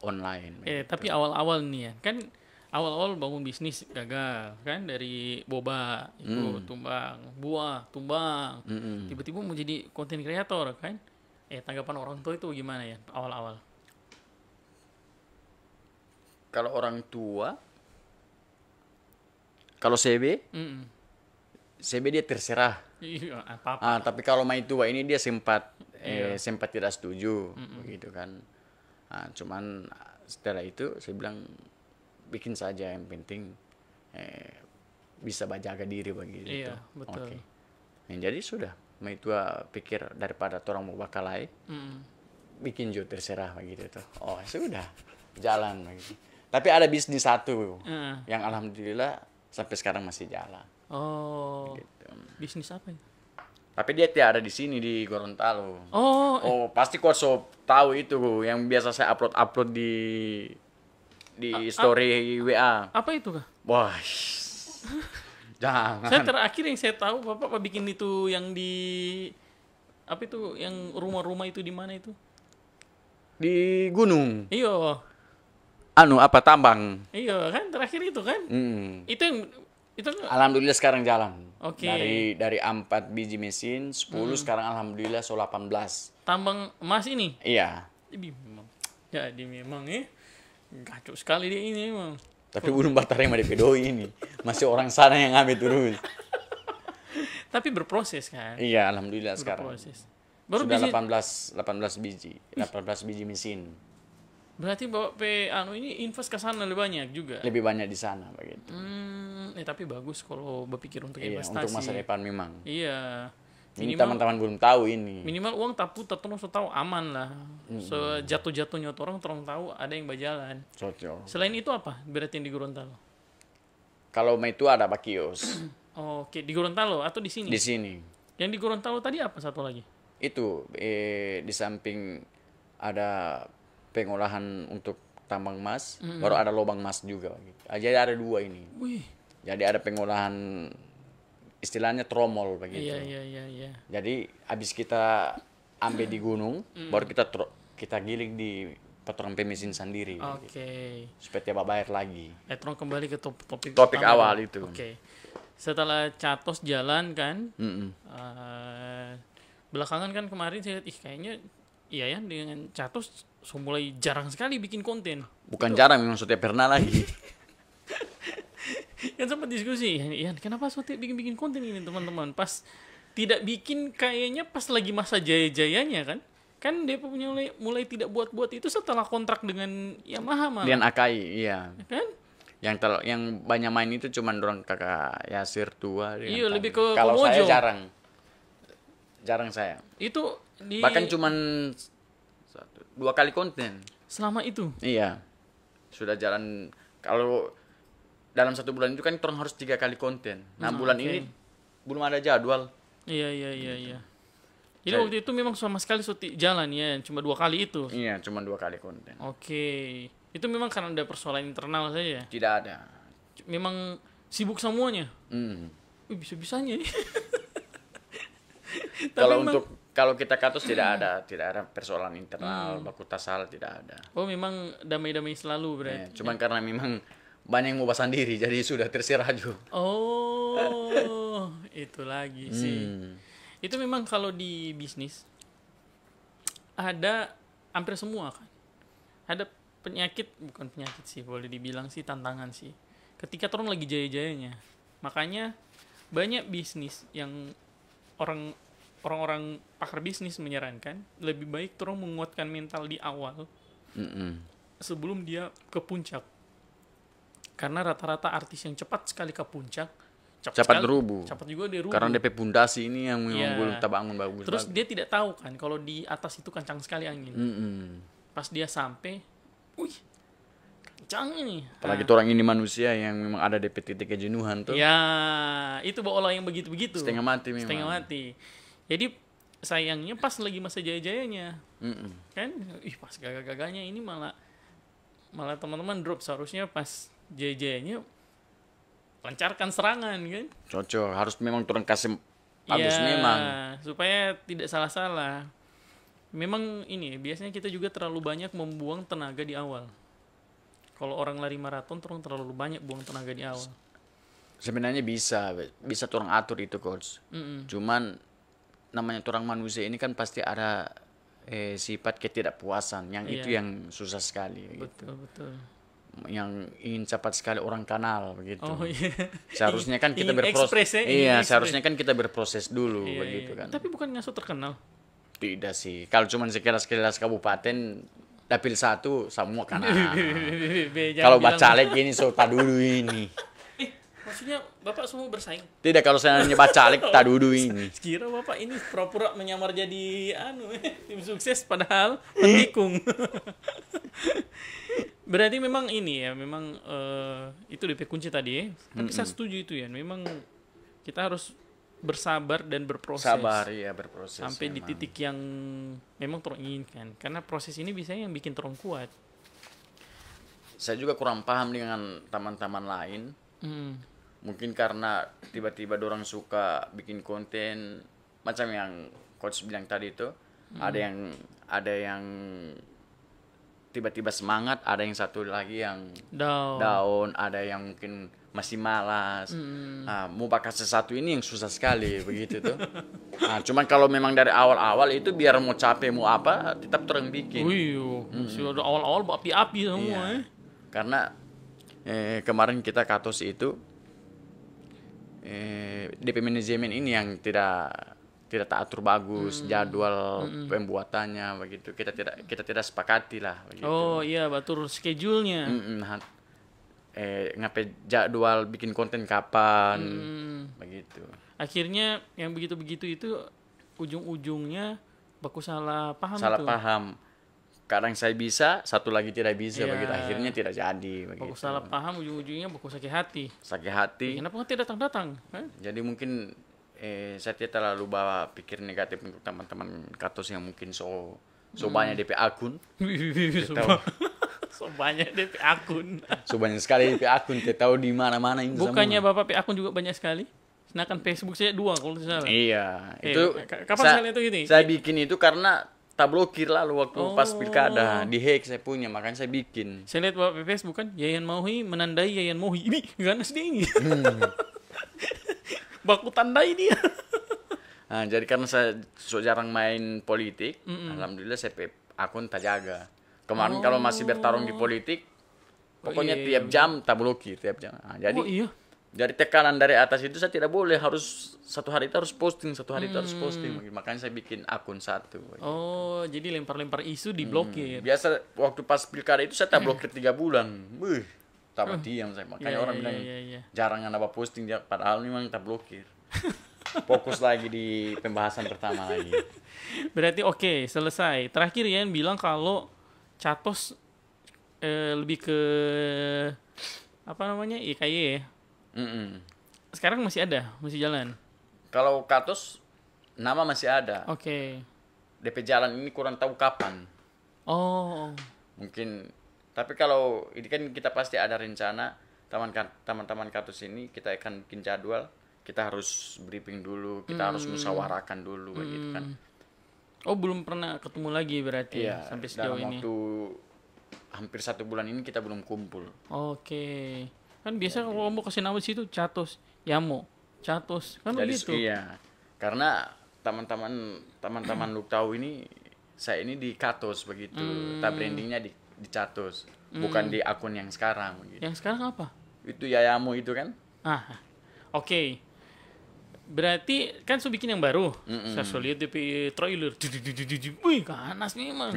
online. Tapi awal-awal nih ya, kan awal-awal bangun bisnis gagal kan, dari boba itu tumbang, buah tumbang, tiba-tiba mau jadi konten kreator kan. Tanggapan orang tua itu gimana ya awal-awal? Kalau orang tua, kalau CB dia terserah. Iya, apa-apa. Tapi kalau Mai tua ini dia sempat tidak setuju begitu kan. Cuman setelah itu saya bilang bikin saja, yang penting bisa menjaga diri begitu. Iya, betul. Okay. Jadi sudah, Mai tua pikir daripada orang mau bakalai, bikin juga terserah begitu tuh. Oh, sudah jalan begitu. Tapi ada bisnis satu Heeh. yang alhamdulillah sampai sekarang masih jalan. Oh, Gitu. bisnis apa itu? Tapi dia tidak ada di sini di Gorontalo. Oh, Oh, pasti kau so tahu itu yang biasa saya upload di story WA. apa itu kah? Wah. Jangan. Saya terakhir yang saya tahu Bapak bikin itu yang di apa itu yang rumah-rumah itu di mana itu? Di gunung. Iya. Apa tambang. Iya kan terakhir itu kan? Itu yang itu Alhamdulillah sekarang jalan. Oke. Dari 4 biji mesin, 10 sekarang alhamdulillah so 18. tambang emas ini. Iya. Jadi memang kacau sekali dia ini memang. Tapi belum terima di Pedoi ini. Masih orang sana yang ambil terus. Tapi berproses kan? Iya, alhamdulillah sekarang. Berproses. Baru Sudah bisnis, 18 biji. 18 biji mesin. berarti Bapak ini invest ke sana lebih banyak juga. Lebih banyak di sana begitu. Tapi bagus kalau berpikir untuk Iya, investasi. untuk masa depan memang. Iya. Ini teman-teman belum tahu ini. Minimal uang tapu terus tahu aman lah. Sejatuh-jatuhnya orang tahu ada yang berjalan. Cocok. Selain itu apa? Berarti yang di Gorontalo. Kalau itu ada bakios Oke, di Gorontalo atau di sini? di sini. Yang di Gorontalo tadi apa satu lagi? Itu di samping ada pengolahan untuk tambang emas, baru ada lubang emas juga. Jadi ada 2 ini. Wih. Jadi ada pengolahan istilahnya tromol begitu. Iya. Jadi habis kita ambil di gunung, baru kita giling di petrol mesin sendiri. Oke. Gitu. Supaya tidak bayar lagi. Etron kembali ke topik Topik utama. awal itu. Oke. Setelah Catos jalan kan, belakangan kan kemarin saya lihat, kayaknya iya ya dengan Catos mulai jarang sekali bikin konten. Bukan jarang, memang sudah pernah lagi. Kan sempat diskusi, ya kenapa Sote bikin konten ini teman-teman? Pas tidak bikin kayaknya pas lagi masa jaya-jayanya kan? Kan dia punya mulai tidak buat itu setelah kontrak dengan Yamaha malah. Dengan Akai, iya. Kan? Yang banyak main itu cuma dorong kakak Yasir tua. Iya, lebih ke kalau saya Komojo. jarang saya. Itu di Bahkan cuma 2 kali konten. selama itu. Iya, sudah jalan. Kalau dalam 1 bulan itu kan orang harus 3 kali konten. Nah bulan oke. ini belum ada jadwal. Iya. Jadi waktu itu memang sama sekali jalan ya, cuma 2 kali itu. Iya, cuma 2 kali konten. Oke. Itu memang karena ada persoalan internal saja. Tidak ada. Memang sibuk semuanya. Wih, bisa-bisanya nih. Kalau kita katus tidak ada persoalan internal, baku tasal tidak ada. Oh, memang damai-damai selalu berarti. Ya, cuman karena memang banyak yang mau bahas sendiri, jadi sudah terserah juga. Oh, itu lagi sih. Itu memang kalau di bisnis ada hampir semua kan. Ada bukan penyakit sih, boleh dibilang sih tantangan sih. Ketika orang lagi jaya-jayanya. Makanya banyak bisnis yang orang-orang pakar bisnis menyarankan lebih baik orang menguatkan mental di awal sebelum dia ke puncak. Karena rata-rata artis yang cepat sekali ke puncak cepat rubuh. Cepat juga dia rubuh. Karena DP pundasi ini yang memang belum terbangun bagus. Terus dia tidak tahu kan kalau di atas itu kencang sekali angin. Pas dia sampai, wih, kencang ini. Apalagi orang ini manusia yang memang ada DP titik kejenuhan tuh. Ya, itu bawa yang begitu-begitu. Setengah mati memang. Setengah mati. Jadi sayangnya pas lagi masa jaya-jayanya. Kan, pas gagah-gagahnya ini malah teman-teman drop. Seharusnya pas jaya-jayanya lancarkan serangan kan. Cocok, harus memang turun kasih bagus memang. Supaya tidak salah-salah. Memang ini biasanya kita juga terlalu banyak membuang tenaga di awal. Kalau orang lari maraton terlalu banyak buang tenaga di awal. Sebenarnya bisa turun atur itu coach. Cuman namanya orang manusia ini kan pasti ada sifat ketidakpuasan yang itu yang susah sekali. Betul. Yang ingin cepat sekali orang kenal begitu. Oh iya. Seharusnya kan kita berproses. Iya, seharusnya kan kita berproses dulu begitu kan. Tapi bukan ngasuh terkenal. Tidak sih. Kalau cuma sekilas kabupaten dapil 1 semua kenal. Kalau bacalek ini sota dulu ini. Maksudnya Bapak semua bersaing? Tidak, kalau saya nanya bacalek tak dulu ini. Kira Bapak ini pura-pura menyamar jadi tim sukses padahal menikung. Berarti memang ini ya, memang itu DP kunci tadi ya. Tapi saya setuju itu ya. Memang kita harus bersabar dan berproses. Sabar ya, berproses. Sampai di emang. titik yang memang torang inginkan. Karena proses ini biasanya yang bikin torang kuat. Saya juga kurang paham dengan teman-teman lain. Mungkin karena tiba-tiba dorang suka bikin konten macam yang coach bilang tadi itu. Ada yang tiba-tiba semangat, ada yang satu lagi yang down, ada yang mungkin masih malas. Nah, mau bakal sesuatu ini yang susah sekali begitu tuh. Nah, cuman kalau memang dari awal-awal itu biar mau capek mau apa tetap terang bikin. Sudah awal-awal api-api semua Iya. Karena kemarin kita katos itu DP manajemen ini yang tidak teratur bagus jadwal pembuatannya begitu. Kita tidak sepakati lah begitu. Oh iya, batur schedule-nya. Ngapain jadwal bikin konten kapan begitu. Akhirnya yang begitu-begitu itu ujung-ujungnya baku salah paham Salah itu. paham. Kadang saya bisa, satu lagi tidak bisa begitu. Akhirnya tidak jadi begitu. Baku salah paham, ujung-ujungnya baku sakit hati. Sakit hati. Kenapa nggak datang-datang? Jadi mungkin saya tidak terlalu bawa pikir negatif untuk teman-teman katos yang mungkin so banyak DP akun. So banyak DP akun. So banyak sekali DP akun, tidak tahu di mana-mana ini Bukannya semua. Bapak akun juga banyak sekali? Sedangkan Facebook saya 2 kalau tidak salah. Iya, itu kapan saya lihat itu? Saya bikin itu karena tak blokir lalu waktu pas pilkada di hack saya punya, makanya saya bikin. Saya lihat Bapak Facebook kan, Yayan Mohi menandai Yayan Mohi. Ini ganas dia ini. Baku tandai dia. Nah, jadi karena saya so jarang main politik, alhamdulillah saya akun tak jaga. Kemarin kalau masih bertarung di politik, pokoknya tiap jam tak blokir tiap jam. Nah, jadi dari tekanan dari atas itu saya tidak boleh, harus satu hari itu harus posting, makanya saya bikin akun satu. Oh, jadi lempar-lempar isu diblokir. Biasa waktu pas pilkada itu saya tak blokir 3 bulan. Tak diam saya, makanya orang bilang jarang apa posting dia, padahal memang tak blokir. Fokus lagi di pembahasan pertama lagi. Berarti oke, selesai. Terakhir Yan bilang kalau Catos lebih ke apa namanya, IKY ya. Sekarang masih ada, masih jalan. Kalau Katos nama masih ada. Oke. DP jalan ini kurang tahu kapan. Oh. Mungkin, tapi kalau ini kan kita pasti ada rencana teman-teman Katos ini kita akan bikin jadwal. Kita harus briefing dulu, kita harus musyawarahkan dulu gitu kan. Oh, belum pernah ketemu lagi berarti Iya, sampai sejauh dalam ini. waktu hampir 1 bulan ini kita belum kumpul. Oke. Kan biasa kalau mau kasih nama situ Catos, Yamo, Catos, kan Jadi begitu. iya. Karena teman-teman lu tahu ini saya ini di Katos begitu. Tak brandingnya di Catos, bukan di akun yang sekarang begitu. Yang sekarang apa? Itu Yayamu itu kan? Oke. Berarti kan so bikin yang baru. Saya so lihat DP trailer. Wih, ganas memang.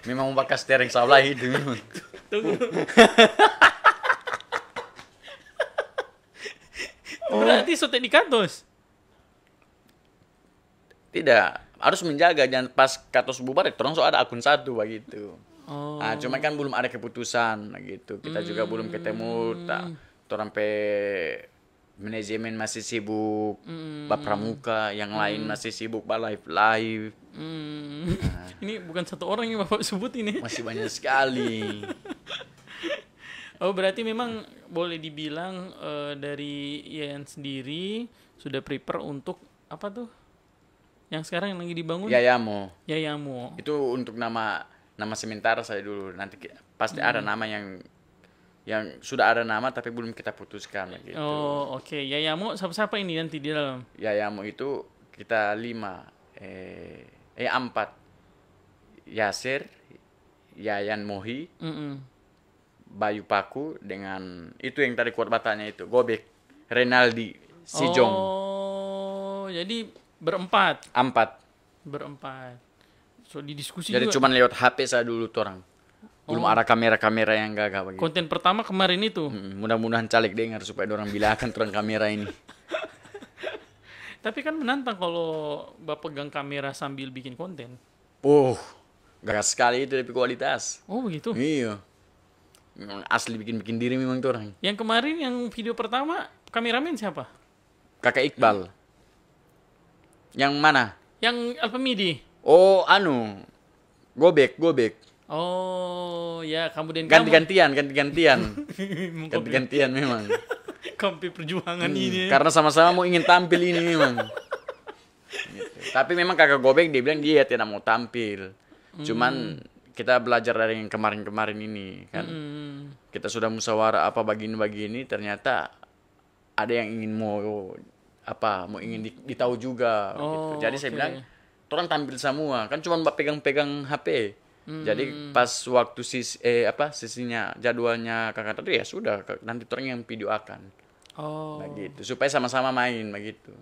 Memang mau bakas tereng sebelah itu memang. Tunggu. Berarti so di Katos. Tidak, harus menjaga jangan pas Katos bubar terus ada akun satu begitu. Nah, cuma kan belum ada keputusan gitu. Kita juga belum ketemu, sampai manajemen masih sibuk, Pak Pramuka, yang lain masih sibuk live. Ini bukan satu orang yang Bapak sebut ini. Masih banyak sekali. Oh, berarti memang boleh dibilang dari Ian sendiri sudah prepare untuk apa tuh? Yang sekarang yang lagi dibangun? Yayamu. Itu untuk nama sementara saya dulu. Nanti pasti ada nama yang sudah ada nama tapi belum kita putuskan gitu. Oh, oke. Yayamu siapa ini nanti di dalam? Yayamu itu kita 5. 4. Yasir, Yayan Mohi, Bayu Paku dengan itu yang tadi kuat batanya itu, Gobek, Renaldi, Sijong. Oh, jadi berempat. 4. So didiskusi jadi juga. cuman lewat HP saya dulu tuh orang. Belum ada kamera yang gagah begitu. Konten pertama kemarin itu. Mudah-mudahan caleg dengar supaya orang bilangkan turun kamera ini. Tapi kan menantang kalau Bapak pegang kamera sambil bikin konten. Gagah sekali itu lebih kualitas. Oh, begitu. Iya. Memang asli bikin diri memang tuh orang. Yang kemarin yang video pertama kameramen siapa? Kakak Iqbal. Yang mana? Yang Alfa Midi. Oh, Gobek. Oh, ya kamu dan Ganti-gantian. kamu. Ganti-gantian memang. Kampi perjuangan ini. Karena sama-sama mau ingin tampil ini memang. Gitu. Tapi memang kakak Gobek dia bilang dia tidak mau tampil. Cuman kita belajar dari yang kemarin-kemarin ini kan. Kita sudah musyawarah apa begini-begini, ternyata ada yang ingin mau ingin ditahu juga gitu. Jadi saya bilang orang tampil semua kan, cuma pegang-pegang HP. Jadi pas waktu sisinya jadwalnya kakak tadi ya sudah, nanti orang yang video akan begitu supaya sama-sama main begitu.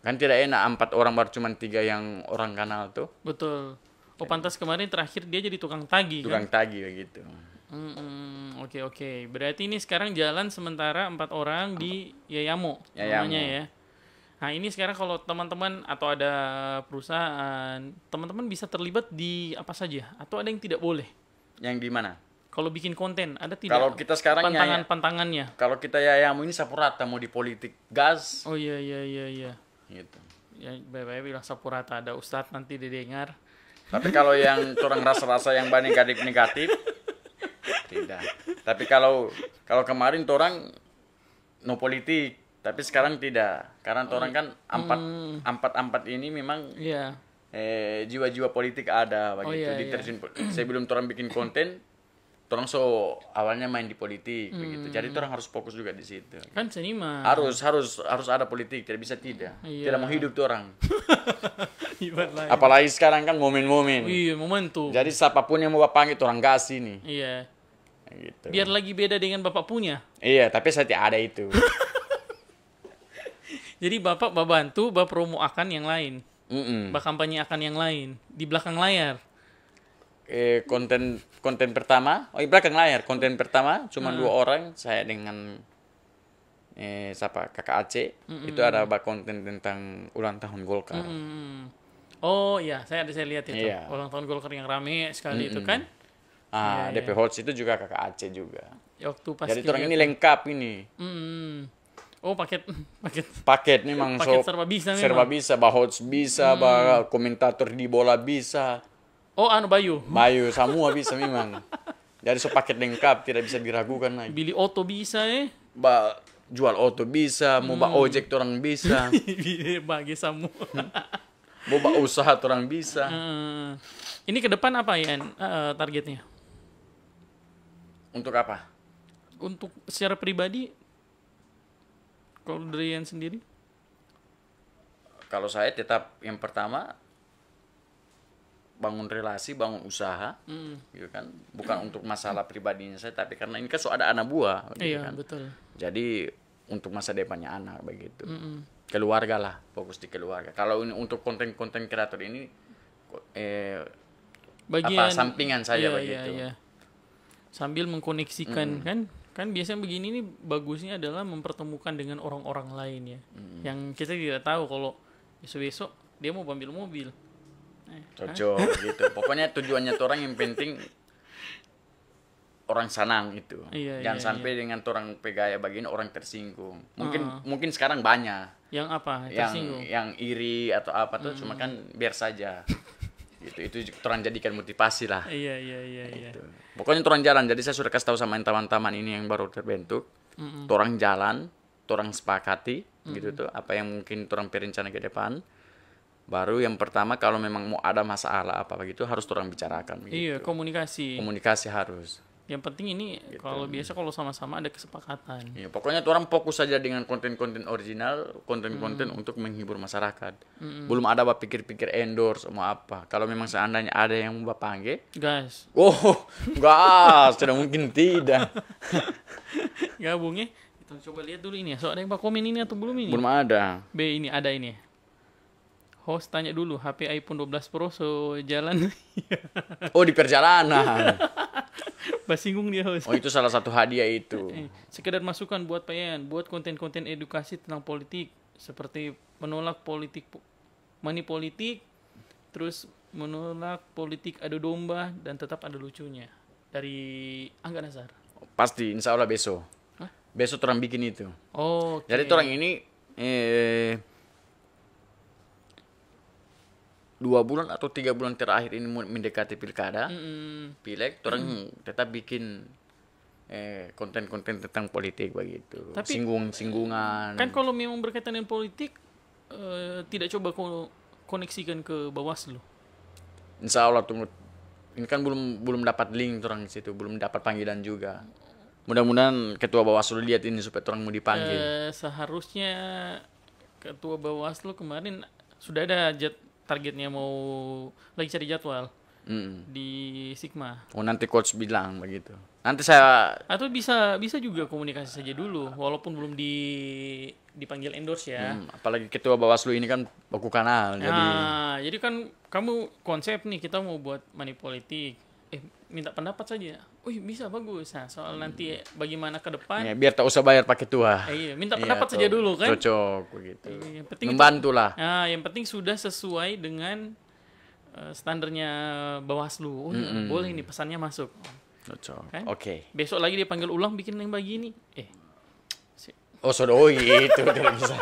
Kan tidak enak 4 orang baru cuma 3 yang orang kenal tuh. Betul. Pantas kemarin terakhir dia jadi tukang tagih tukang tagih begitu. Oke. Berarti ini sekarang jalan sementara 4 orang di Yayamo namanya ya. Nah ini sekarang kalau teman-teman atau ada perusahaan, teman-teman bisa terlibat di apa saja atau ada yang tidak boleh? Yang di mana? Kalau bikin konten ada tidak? Kalau kita sekarang pantangannya. Kalau kita Yayamo ini sapu rata, mau di politik gas. Oh iya. Gitu. Ya baik bilang sapu rata, ada Ustadz nanti didengar. Tapi kalau yang orang rasa-rasa yang banyak negatif tidak. Tapi kalau kemarin orang no politik, tapi sekarang tidak. Karena orang kan empat ini memang jiwa-jiwa politik ada begitu. Sebelum orang bikin konten, orang awalnya main di politik begitu. Jadi orang harus fokus juga di situ. Kan seniman. Harus ada politik, tidak bisa tidak. Tidak mau hidup tuh orang. Apalagi sekarang kan momen-momen. Iya, momen tuh. Jadi siapapun yang mau panggil orang kasih nih. Iya. Gitu. Biar lagi beda dengan bapak punya. Iya, tapi saya tidak ada itu. Jadi bapak bantu, bapak promo akan yang lain. Bapak kampanye akan yang lain di belakang layar. Konten pertama, belakang layar. Konten pertama cuma 2 orang, saya dengan kakak Aceh. Itu ada konten tentang ulang tahun Golkar. Oh iya, saya lihat itu. Iya. Ulang tahun Golkar yang rame sekali itu kan. DP Hots itu juga kakak Aceh juga. Waktu pas jadi orang ini lengkap ini. Oh paket memang paket serba bisa. Serba bisa, Hots bisa, komentator di bola bisa. Oh Bayu semua bisa memang. Jadi paket lengkap, tidak bisa diragukan lagi. Beli oto bisa jual oto bisa, mau ojek orang bisa. Bagi semua. Mau usaha orang bisa. Ini ke depan apa ya targetnya? Untuk apa? Untuk secara pribadi, kalau dari Yan sendiri? Kalau saya tetap yang pertama bangun relasi, bangun usaha, gitu kan. Bukan untuk masalah pribadinya saya, tapi karena ini kan ada anak buah, gitu kan. Betul. Jadi untuk masa depannya anak begitu. Keluarga lah, fokus di keluarga. Kalau ini untuk konten-konten kreator ini sampingan saja begitu. Iya. Sambil mengkoneksikan kan biasanya begini nih bagusnya adalah mempertemukan dengan orang-orang lain ya. Yang kita tidak tahu kalau besok dia mau ambil mobil. Cocok gitu. Pokoknya tujuannya orang yang penting orang senang itu. Jangan sampai dengan orang pegaya begini orang tersinggung. Mungkin sekarang banyak. Yang apa? Tersinggung. Yang iri atau apa tuh cuma kan biar saja. Itu orang jadikan motivasi lah. Iya. Gitu. Pokoknya orang jalan. Jadi saya sudah kasih tahu sama teman-teman ini yang baru terbentuk. Orang jalan, orang sepakati gitu tuh apa yang mungkin orang perencana ke depan. Baru yang pertama kalau memang mau ada masalah apa begitu harus orang bicarakan gitu. Iya, komunikasi harus. Yang penting ini gitu. Kalau sama-sama ada kesepakatan. Iya, pokoknya orang fokus saja dengan konten-konten original, konten-konten untuk menghibur masyarakat. Belum ada pikir-pikir endorse mau apa. Kalau memang seandainya ada yang mau panggil, gas. Gas, tidak mungkin tidak. Gabung ya. Kita coba lihat dulu ini ya. So ada yang komen ini atau belum ini? Belum ada. Ini ada ini. Host tanya dulu, HP iPhone 12 Pro jalan. Di perjalanan. Basinggung dia host. Itu salah satu hadiah itu. Sekedar masukan buat Payan, buat konten-konten edukasi tentang politik seperti menolak money politik, terus menolak politik adu domba dan tetap ada lucunya. dari Angga Nazar? Pasti, insya Allah besok. Hah? Besok orang bikin itu. Oh, oke. Jadi orang ini 2 bulan atau 3 bulan terakhir ini mendekati pilkada, pileg, orang tetap bikin konten-konten tentang politik begitu. Tapi, Singgungan. Kan kalau memang berkaitan dengan politik, tidak coba koneksikan ke Bawaslu. Insya Allah tunggu. Ini kan belum dapat link orang di situ, belum dapat panggilan juga. Mudah-mudahan ketua Bawaslu lihat ini supaya orang mau dipanggil. Seharusnya ketua Bawaslu kemarin sudah ada targetnya mau lagi cari jadwal di Sigma. Oh nanti coach bilang begitu. Nanti saya Atau bisa juga komunikasi saja dulu, walaupun belum dipanggil endorse ya. apalagi ketua Bawaslu ini kan baku kanal, Jadi kan kamu konsep nih kita mau buat money politik, minta pendapat saja. Bisa bagus. Nah, soal nanti bagaimana ke depan. ya, biar tak usah bayar pakai tua. Minta pendapat saja dulu kan. Cocok begitu. Yang penting Membantu lah. yang penting sudah sesuai dengan standarnya Bawaslu. Boleh nih pesannya masuk. Cocok. Kan? Oke. Besok lagi dia panggil ulang bikin yang begini. Oh sudah gitu tidak bisa.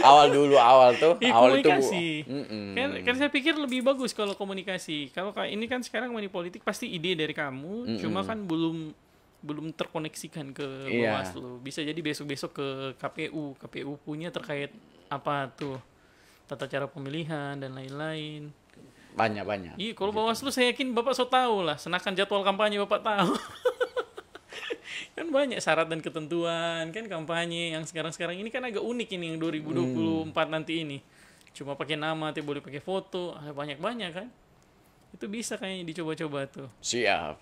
Awal tuh. Awal itu komunikasi. Kan saya pikir lebih bagus kalau komunikasi. Kalau kayak ini kan sekarang money politik pasti ide dari kamu, cuma kan belum terkoneksikan ke Bawaslu. Bisa jadi besok-besok ke KPU. KPU punya terkait apa tuh tata cara pemilihan dan lain-lain. Banyak. Iya, kalau Bawaslu saya yakin Bapak so tahu lah, senakan jadwal kampanye Bapak tahu. Kan banyak syarat dan ketentuan kan kampanye yang sekarang ini kan agak unik ini yang 2024 nanti ini. Cuma pakai nama, boleh pakai foto, ada banyak kan. Itu bisa kayaknya dicoba-coba tuh. Siap.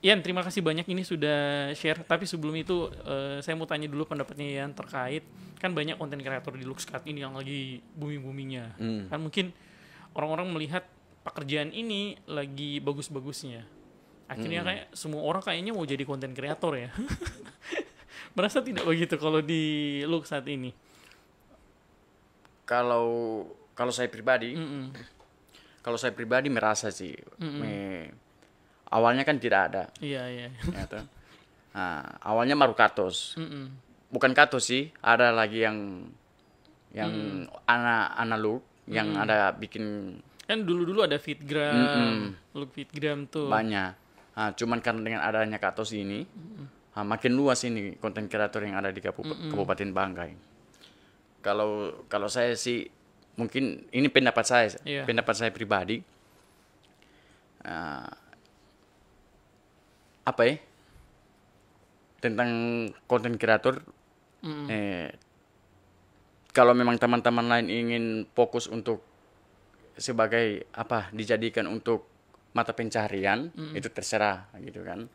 Ian, terima kasih banyak ini sudah share. Tapi sebelum itu saya mau tanya dulu pendapatnya Ian terkait kan banyak konten kreator di Luxcart ini yang lagi booming-boomingnya. Kan mungkin orang-orang melihat pekerjaan ini lagi bagus-bagusnya. Akhirnya kayak semua orang kayaknya mau jadi konten kreator ya. Merasa tidak begitu kalau di Luxcart ini? Kalau saya pribadi, merasa sih. Awalnya kan tidak ada. Iya. Ya, nah, awalnya Maru Katos. Bukan Katos sih, ada lagi yang analog yang ada bikin. Kan dulu ada Fitgram, Look Fitgram tuh. Banyak. Nah, cuman karena dengan adanya Katos ini, makin luas ini konten kreator yang ada di Kabupaten Banggai. Kalau saya sih, mungkin ini pendapat saya pribadi. Tentang konten kreator, kalau memang teman-teman lain ingin fokus untuk sebagai dijadikan untuk mata pencaharian, itu terserah gitu kan.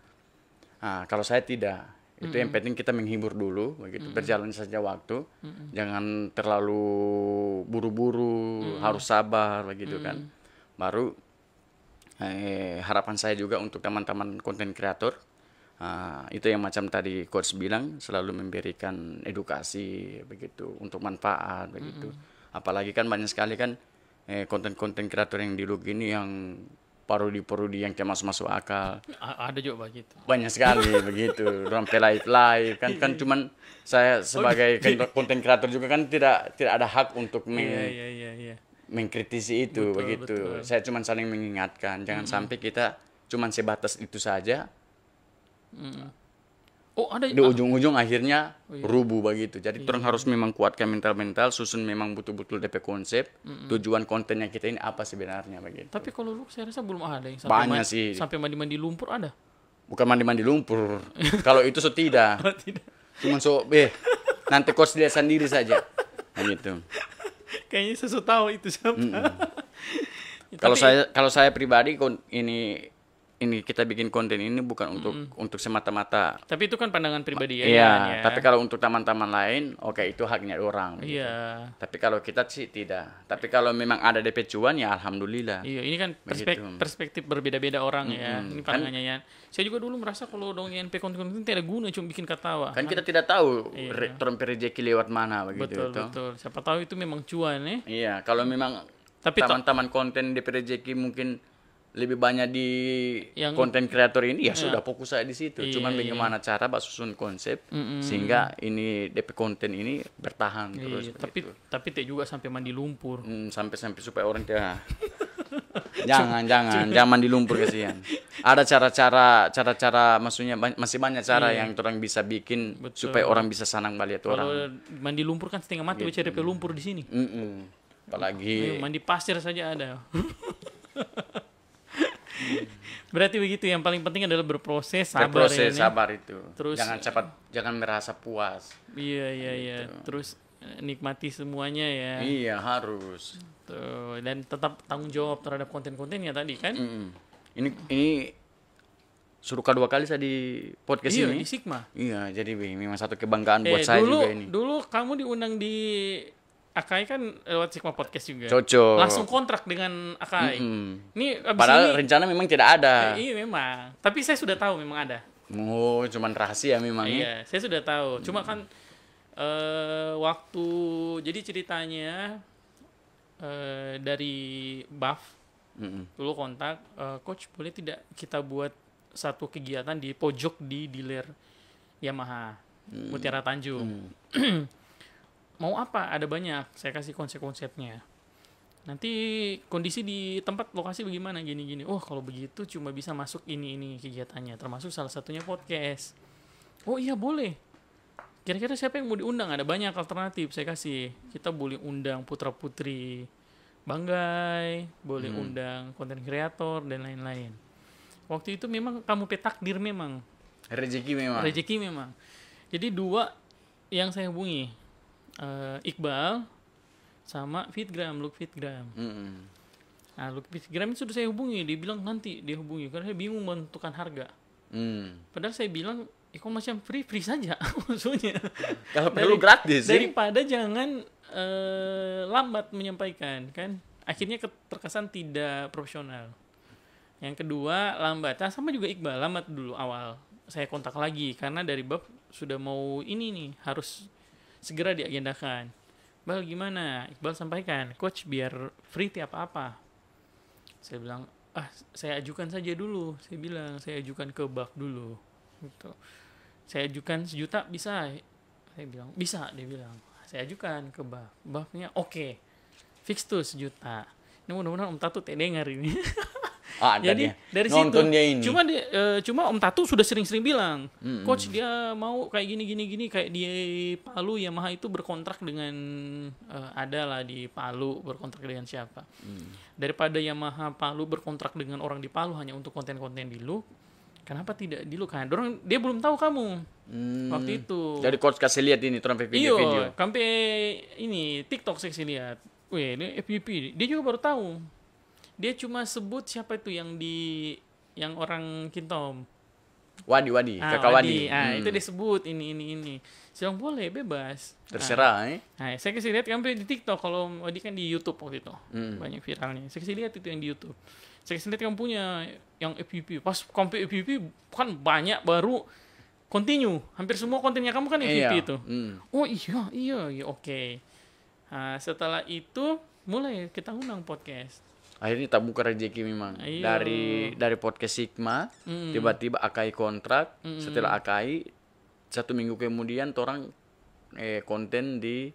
Nah, kalau saya tidak, itu yang penting kita menghibur dulu begitu, berjalan saja waktu, jangan terlalu buru-buru, harus sabar begitu kan. Baru harapan saya juga untuk teman-teman konten kreator, itu yang macam tadi coach bilang, selalu memberikan edukasi begitu untuk manfaat begitu. Apalagi kan banyak sekali kan konten-konten kreator yang di Lug ini yang parodi-parodi yang tidak masuk akal. Ada juga begitu. Banyak sekali begitu. Orang live kan cuman saya sebagai konten kreator juga kan tidak ada hak untuk mengkritisi itu begitu. Betul. Saya cuma saling mengingatkan, jangan sampai kita cuma sebatas itu saja. Ada di ujung-ujung akhirnya rubuh begitu. Jadi orang harus memang kuatkan mental, susun memang betul-betul DP konsep, tujuan kontennya kita ini apa sebenarnya begitu. Tapi kalau lu saya rasa belum ada yang sampai mandi-mandi lumpur ada. Bukan mandi-mandi lumpur. Kalau itu tidak. Tidak. Cuma nanti coach dia sendiri saja. Begitu. Kayaknya saya tahu itu siapa. Kalau saya pribadi ini kita bikin konten ini bukan untuk semata-mata. Tapi itu kan pandangan pribadi ya. Iya, tapi kalau untuk teman-teman lain, oke, itu haknya orang. Iya. Gitu. Tapi kalau kita sih tidak. Tapi kalau memang ada DP cuan ya alhamdulillah. Iya, ini kan perspektif berbeda-beda orang ya. Ini pandangannya ya. Saya juga dulu merasa kalau dong INP konten-konten tidak ada guna, cuma bikin ketawa. Kan kita tidak tahu rezeki lewat mana begitu. Betul. Siapa tahu itu memang cuan ya. Iya, kalau memang teman-teman konten DP rezeki mungkin lebih banyak di Yang- konten kreator ini, ya sudah fokus saya di situ. Iya, Cuman iya. bagaimana cara Mbak susun konsep sehingga ini DP konten ini bertahan terus Iya, tapi begitu. tapi tidak juga sampai mandi lumpur. Sampai supaya orang tidak jangan mandi lumpur, kasihan. Ada cara-cara maksudnya masih banyak cara yang orang bisa bikin Betul. supaya orang bisa senang melihat Kalau orang. mandi lumpur kan setengah mati cari lumpur di sini. Apalagi Ayo, mandi pasir saja ada. Berarti begitu, yang paling penting adalah berproses, sabar berproses, ya, Nen? sabar itu. Terus- Jangan merasa puas. Iya. Terus nikmati semuanya ya. Iya, harus. Tuh, dan tetap tanggung jawab terhadap konten-kontennya tadi kan? Ini suruh kedua kali saya di podcast Iya, ini. di Sigma. Iya, jadi memang satu kebanggaan buat saya dulu, juga ini. Dulu kamu diundang di Akai kan lewat Sigma Podcast juga. Cocok. Langsung kontrak dengan Akai. Ini abis Padahal ini, rencana memang tidak ada. iya memang. Tapi saya sudah tahu memang ada. Oh, cuman rahasia memang ya. Iya, saya sudah tahu. Cuma kan waktu jadi ceritanya dari Buff dulu kontak, coach boleh tidak kita buat satu kegiatan di pojok di dealer Yamaha Mutiara Tanjung. Mau apa? Ada banyak. Saya kasih konsep-konsepnya. Nanti kondisi di tempat lokasi bagaimana gini-gini. Oh, kalau begitu cuma bisa masuk ini kegiatannya, termasuk salah satunya podcast. Oh iya boleh. Kira-kira siapa yang mau diundang? Ada banyak alternatif saya kasih. Kita boleh undang putra-putri Banggai, boleh undang konten kreator dan lain-lain. Waktu itu memang kamu takdir memang. Rezeki memang. Jadi dua yang saya hubungi. Iqbal sama Fitgram, Look Fitgram. Nah, Look Fitgram itu sudah saya hubungi, dia bilang nanti dia hubungi karena saya bingung menentukan harga. Padahal saya bilang, kalau macam free saja maksudnya. Kalau perlu gratis sih. Daripada jangan lambat menyampaikan kan. Akhirnya terkesan tidak profesional. Yang kedua lambat. Nah, sama juga Iqbal, lambat dulu awal. Saya kontak lagi karena dari bab sudah mau ini nih, harus segera diagendakan. Bal gimana? Iqbal sampaikan, coach biar free tiap apa. Saya bilang, saya ajukan saja dulu. Saya bilang, saya ajukan ke Baf dulu. Gitu. Saya ajukan 1 juta bisa? Saya bilang, bisa. Dia bilang, saya ajukan ke Baf. Bafnya oke. Fix tuh 1 juta. Ini mudah-mudahan Om Tatu dengar ini. Jadi dari situ ini. cuma Om Tatu sudah sering-sering bilang, coach dia mau kayak gini kayak di Palu Yamaha itu berkontrak dengan ada lah di Palu berkontrak dengan siapa. Daripada Yamaha Palu berkontrak dengan orang di Palu hanya untuk konten-konten di Look, kenapa tidak di Look kan? Dia belum tahu kamu waktu itu. Jadi coach kasih lihat ini terus video. Iya, sampai ini TikTok saya kasih lihat. Wih, ini FYP. Dia juga baru tahu. Dia cuma sebut siapa itu yang orang Kintom. Wadi, kakak Wadi. Itu dia sebut ini. Saya bilang boleh, bebas. Terserah, Nah, saya kasih lihat sampai di TikTok, kalau Wadi kan di YouTube waktu itu. Banyak viralnya. Saya kasih lihat itu yang di YouTube. Saya kasih lihat kamu punya yang FYP. Pas sampai FYP kan banyak baru continue. Hampir semua kontennya kamu kan FYP itu. Oh iya, oke. Nah, setelah itu mulai kita undang podcast. Akhirnya tak buka rezeki memang. Dari podcast Sigma, tiba-tiba Akai kontrak. Setelah Akai, 1 minggu kemudian orang konten di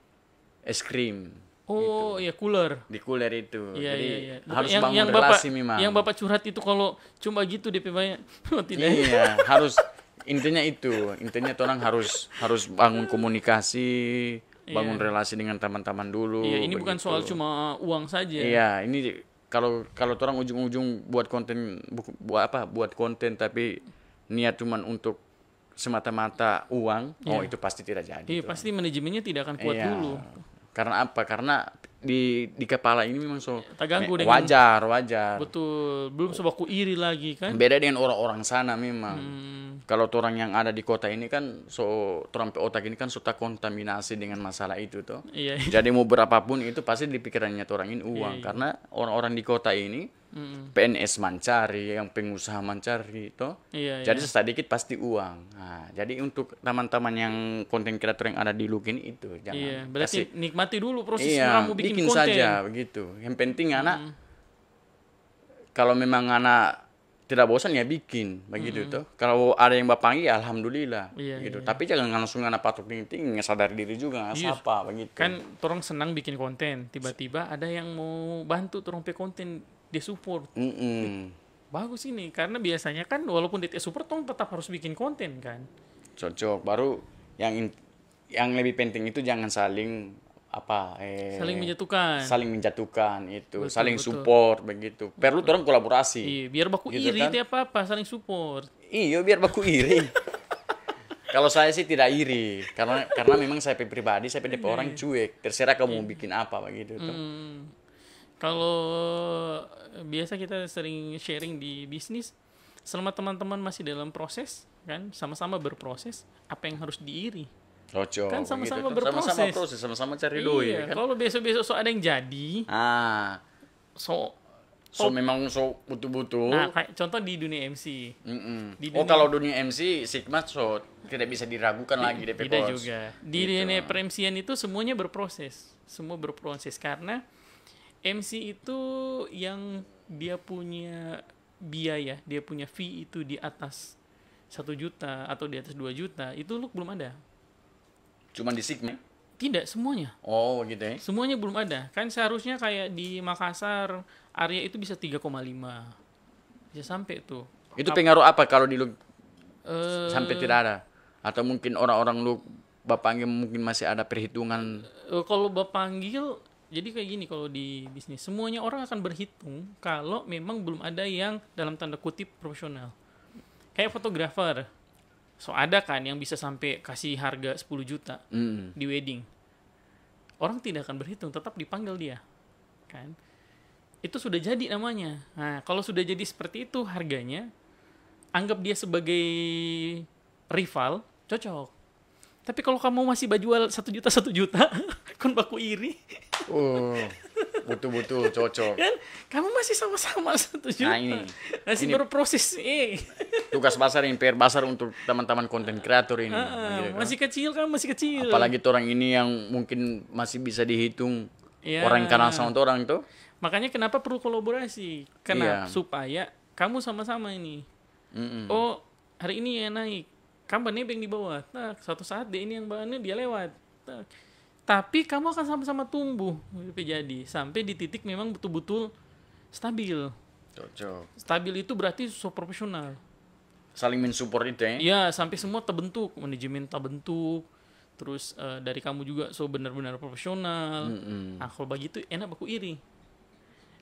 es krim. Oh iya, cooler. Di cooler itu. Iya, Jadi iya. harus yang bangun Bapak, relasi memang. Yang Bapak curhat itu kalau cuma gitu DP banyak. Tidak. Iya, harus intinya itu. Intinya orang harus bangun komunikasi, bangun relasi dengan teman-teman dulu. Iya, ini bukan soal cuma uang saja. Iya, ini kalau orang ujung-ujung buat konten buat konten tapi niat cuman untuk semata-mata uang, itu pasti tidak jadi. Iya, pasti manajemennya tidak akan kuat dulu. Karena apa? Karena di kepala ini memang terganggu dengan wajar. Betul, belum sebaku iri lagi kan. Beda dengan orang-orang sana memang. Kalau orang yang ada di kota ini kan orang otak ini kan sudah kontaminasi dengan masalah itu toh. Iya. Jadi mau berapapun itu pasti di pikirannya orang ini uang. Karena orang-orang di kota ini PNS mencari, yang pengusaha mencari toh. Jadi sedikit pasti uang. Nah, jadi untuk teman-teman yang konten kreator yang ada di Look ini itu jangan. Berarti nikmati dulu proses kamu bikin konten. Saja begitu. Yang penting anak kalau memang anak tidak bosan ya bikin begitu tuh. Kalau ada yang bapangi ya alhamdulillah gitu. Tapi jangan langsung anak patok tinggi, sadar diri juga nggak apa begitu. Kan orang senang bikin konten, tiba-tiba ada yang mau bantu orang pe konten, dia support. Bagus ini karena biasanya kan walaupun dia support orang tetap harus bikin konten kan. Cocok. Baru yang lebih penting itu jangan saling saling menjatuhkan itu, saling support begitu. Perlu orang kolaborasi. Iya, biar baku gitu iri kan? Apa saling support. Iya, biar baku iri. Kalau saya sih tidak iri, karena memang saya pribadi, saya DP orang cuek. Terserah kamu mau bikin apa begitu tuh. Kalau biasa kita sering sharing di bisnis, selama teman-teman masih dalam proses kan, sama-sama berproses, apa yang harus diiri? Cocok. Kan sama-sama begitu. berproses. Sama-sama proses, sama-sama cari doi. Iya, kan? kalau besok-besok ada yang jadi, memang betul-betul. Nah, kayak contoh di dunia MC. Kalau dunia MC, Sigma tidak bisa diragukan lagi DP Tidak juga. Di dunia per-MC-an itu semuanya berproses. Semua berproses karena MC itu yang dia punya biaya, dia punya fee itu di atas 1 juta atau di atas 2 juta, itu lu belum ada. Cuman di Sigma? Tidak, semuanya. Oh, gitu ya. Semuanya belum ada. Kan seharusnya kayak di Makassar, area itu bisa 3,5. Bisa sampai tuh. Itu pengaruh apa kalau di lu sampai tidak ada? Atau mungkin orang-orang lu bapanggil mungkin masih ada perhitungan? Kalau bapanggil, jadi kayak gini kalau di bisnis. Semuanya orang akan berhitung kalau memang belum ada yang dalam tanda kutip profesional. Kayak fotografer. So ada kan yang bisa sampai kasih harga 10 juta di wedding. Orang tidak akan berhitung, tetap dipanggil dia. Kan? Itu sudah jadi namanya. Nah, kalau sudah jadi seperti itu harganya, anggap dia sebagai rival, cocok. Tapi kalau kamu masih jual 1 juta, kan baku iri. Betul-betul cocok. Kan kamu masih sama-sama 1 juta. Nah, ini berproses. Tugas besar yang PR besar untuk teman-teman konten kreator ini. Gitu, masih kecil kan, masih kecil. Apalagi orang ini yang mungkin masih bisa dihitung orang yang kenal sama orang tuh. Makanya kenapa perlu kolaborasi? Supaya kamu sama-sama ini. Oh, hari ini ya naik. Kamu nebeng di bawah. Nah, suatu saat dia ini yang bahannya dia lewat. Nah, tapi kamu akan sama-sama tumbuh jadi sampai di titik memang betul-betul stabil. Cocok. Stabil itu berarti profesional. Saling mensupport itu ya? Iya, sampai semua terbentuk, manajemen terbentuk. Terus dari kamu juga benar-benar profesional. Nah, kalau begitu enak baku iri.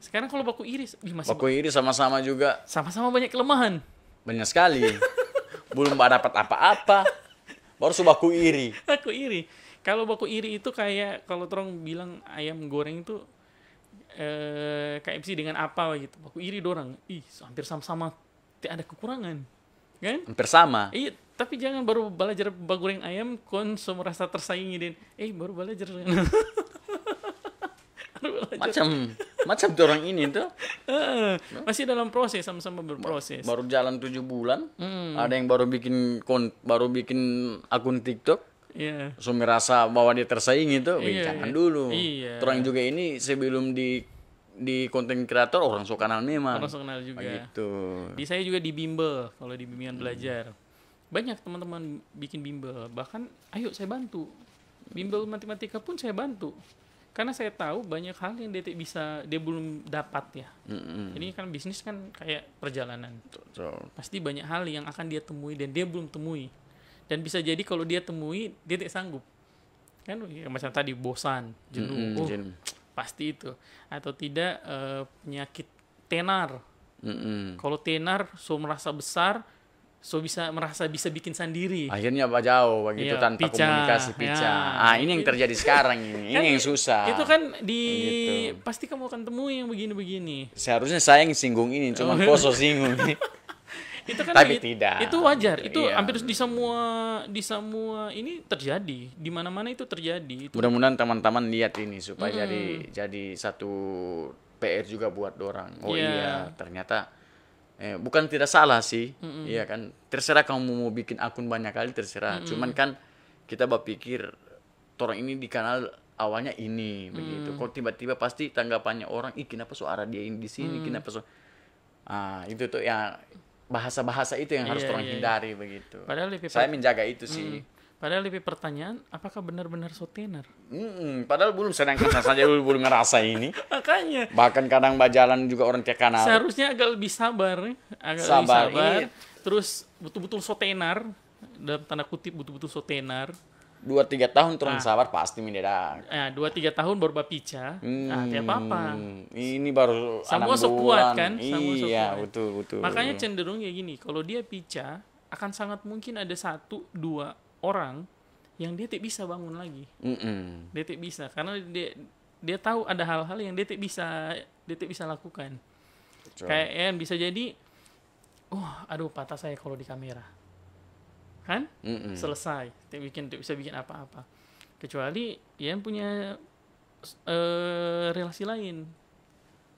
Sekarang kalau baku iri masih baku iri sama-sama juga. Sama-sama banyak kelemahan. Banyak sekali. Belum dapat apa-apa. Baru baku iri. Baku iri. Kalau baku iri itu kayak kalau orang bilang ayam goreng itu KFC dengan apa gitu. Baku iri dorang. Hampir sama-sama tidak ada kekurangan. Kan? Hampir sama. Iya, tapi jangan baru belajar goreng ayam kon merasa tersaingi dan baru belajar. macam orang ini tuh. Masih dalam proses, sama-sama berproses. Baru jalan 7 bulan. Ada yang baru bikin akun TikTok. Yeah. So merasa bahwa dia tersaingi tuh, jangan dulu. Iya. Orang juga ini sebelum di konten kreator orang so kenal memang. Orang so kenal juga. Begitu. Di saya juga di bimbel, kalau di bimbingan belajar. Banyak teman-teman bikin bimbel, bahkan ayo saya bantu. Bimbel matematika pun saya bantu. Karena saya tahu banyak hal yang dia belum dapat ya. Ini kan bisnis kan kayak perjalanan. Pasti banyak hal yang akan dia temui dan dia belum temui. Dan bisa jadi kalau dia temui, dia tidak sanggup. Kan macam tadi bosan, jenuh. Pasti itu. Atau tidak penyakit tenar. Kalau tenar merasa besar, merasa bisa bikin sendiri. Akhirnya jauh begitu tanpa komunikasi pica. Ini yang terjadi sekarang ini. Ini yang susah. Itu kan pasti kamu akan temui yang begini-begini. Seharusnya saya yang singgung ini, cuma koso singgung. Itu kan tapi tidak. Itu wajar. Itu hampir di semua ini terjadi. Di mana-mana itu terjadi. Mudah-mudahan teman-teman lihat ini supaya jadi satu PR juga buat orang. Iya, ternyata bukan tidak salah sih. Iya kan. Terserah kamu mau bikin akun banyak kali terserah. Cuman kan kita berpikir orang ini dikenal awalnya ini begitu. Kok tiba-tiba pasti tanggapannya orang, kenapa suara dia ini di sini, kenapa Itu tuh ya bahasa-bahasa itu yang harus Iya, orang iya. hindari begitu. Padahal lebih Saya menjaga itu sih. Padahal lebih pertanyaan, apakah benar-benar so tenar? Padahal belum, sedangkan saya saja belum ngerasa ini. Makanya Bahkan kadang berjalan juga orang tidak kenal. seharusnya agak lebih sabar, ya. Agak lebih Sabar, sabar. iya. Terus betul-betul so tenar, dalam tanda kutip betul-betul so tenar. 2-3 tahun orang sabar pasti mendadak. 2-3 tahun baru bapica, tidak apa-apa. Ini baru Semua 6 sok bulan. kuat kan? Semua sok Iya, kuat. betul. Makanya cenderung kayak gini, kalau dia pica, akan sangat mungkin ada 1-2 orang yang dia tidak bisa bangun lagi. Dia tidak bisa karena dia tahu ada hal-hal yang dia tidak bisa lakukan. Kayak bisa jadi, aduh patah saya kalau di kamera, kan? Selesai, tidak bisa bikin apa-apa. Kecuali yang punya relasi lain.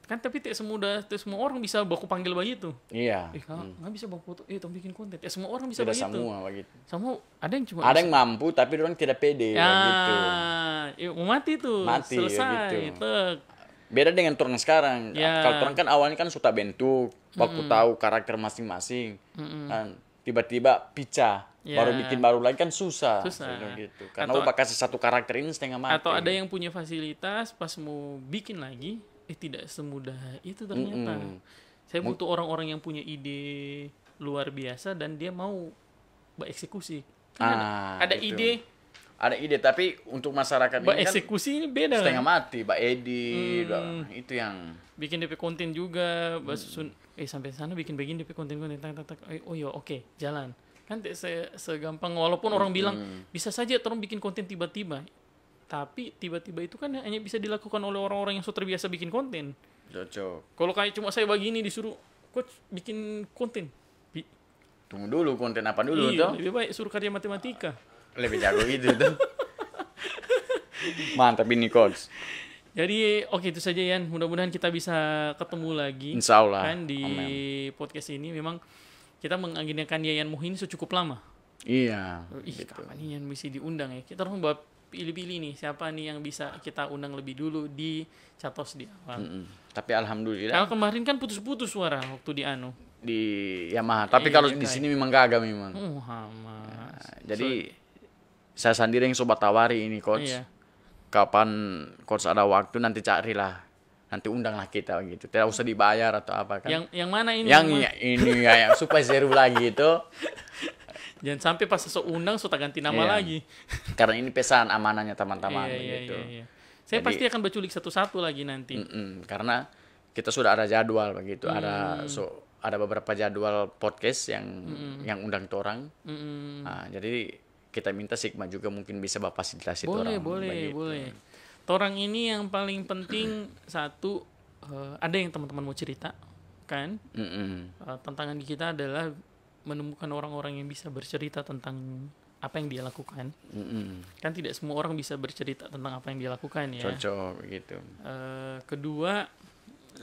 Kan tapi tidak semua orang bisa baku panggil begitu. Iya. Nggak bisa baku foto, tolong bikin konten. Semua orang bisa Tidak begitu. semua begitu. Semua ada yang cuma Ada yang mampu tapi orang tidak pede begitu. Mau mati tuh. Mati, selesai. gitu. Tek. Beda dengan orang sekarang. Ya. Kalau orang kan awalnya kan sudah bentuk, baku tahu karakter masing-masing. Dan tiba-tiba pica, Ya. baru bikin baru lagi kan susah. Gitu. Karena Atau- pakai satu karakter ini setengah mati. Atau ada yang punya fasilitas pas mau bikin lagi, tidak semudah itu ternyata. Saya butuh orang-orang yang punya ide luar biasa dan dia mau bereksekusi. Kan ada gitu. ide, Ada ide, tapi untuk masyarakat ini kan bereksekusi ini beda setengah kan. mati, Mbak Edi, itu yang Bikin DP konten juga, sampai sana bikin begini DP konten-konten, tak. Oke, jalan. Kan segampang walaupun orang bilang bisa saja orang bikin konten tiba-tiba. Tapi tiba-tiba itu kan hanya bisa dilakukan oleh orang-orang yang sudah terbiasa bikin konten. cocok. Kalau kayak cuma saya begini disuruh coach bikin konten. Tunggu dulu konten apa dulu Iya, tuh? lebih baik suruh karya matematika. Lebih jago gitu tuh. Mantap ini coach. Jadi oke itu saja Yan. Mudah-mudahan kita bisa ketemu lagi. Insya Allah. Kan di podcast ini memang kita mengagendakan Yayan Muhin cukup lama. Iya. Kapan nih yang bisa diundang ya? Kita harus pilih-pilih nih siapa nih yang bisa kita undang lebih dulu di Catos di awal. Tapi alhamdulillah Kalau kemarin kan putus-putus suara waktu di di Yamaha. Tapi kalau di sini memang gagal memang. Hamas. Jadi saya sendiri yang sobat tawari ini coach. Iya. Kapan coach ada waktu nanti carilah. Nanti undanglah kita gitu. Tidak usah dibayar atau apa kan. Yang mana ini? Ini yang supaya seru lagi itu. Jangan sampai pas sesuatu undang sudah ganti nama Iya. lagi. Karena ini pesan amanahnya teman-teman begitu. Iya. Saya pasti akan berculik satu-satu lagi nanti. Karena kita sudah ada jadwal begitu. Ada beberapa jadwal podcast yang undang orang. Nah, jadi kita minta Sigma juga mungkin bisa fasilitasi orang. Boleh. Torang ini yang paling penting satu, ada yang teman-teman mau cerita kan. Tantangan kita adalah menemukan orang-orang yang bisa bercerita tentang apa yang dia lakukan. Kan tidak semua orang bisa bercerita tentang apa yang dia lakukan ya. Cocok gitu. Kedua,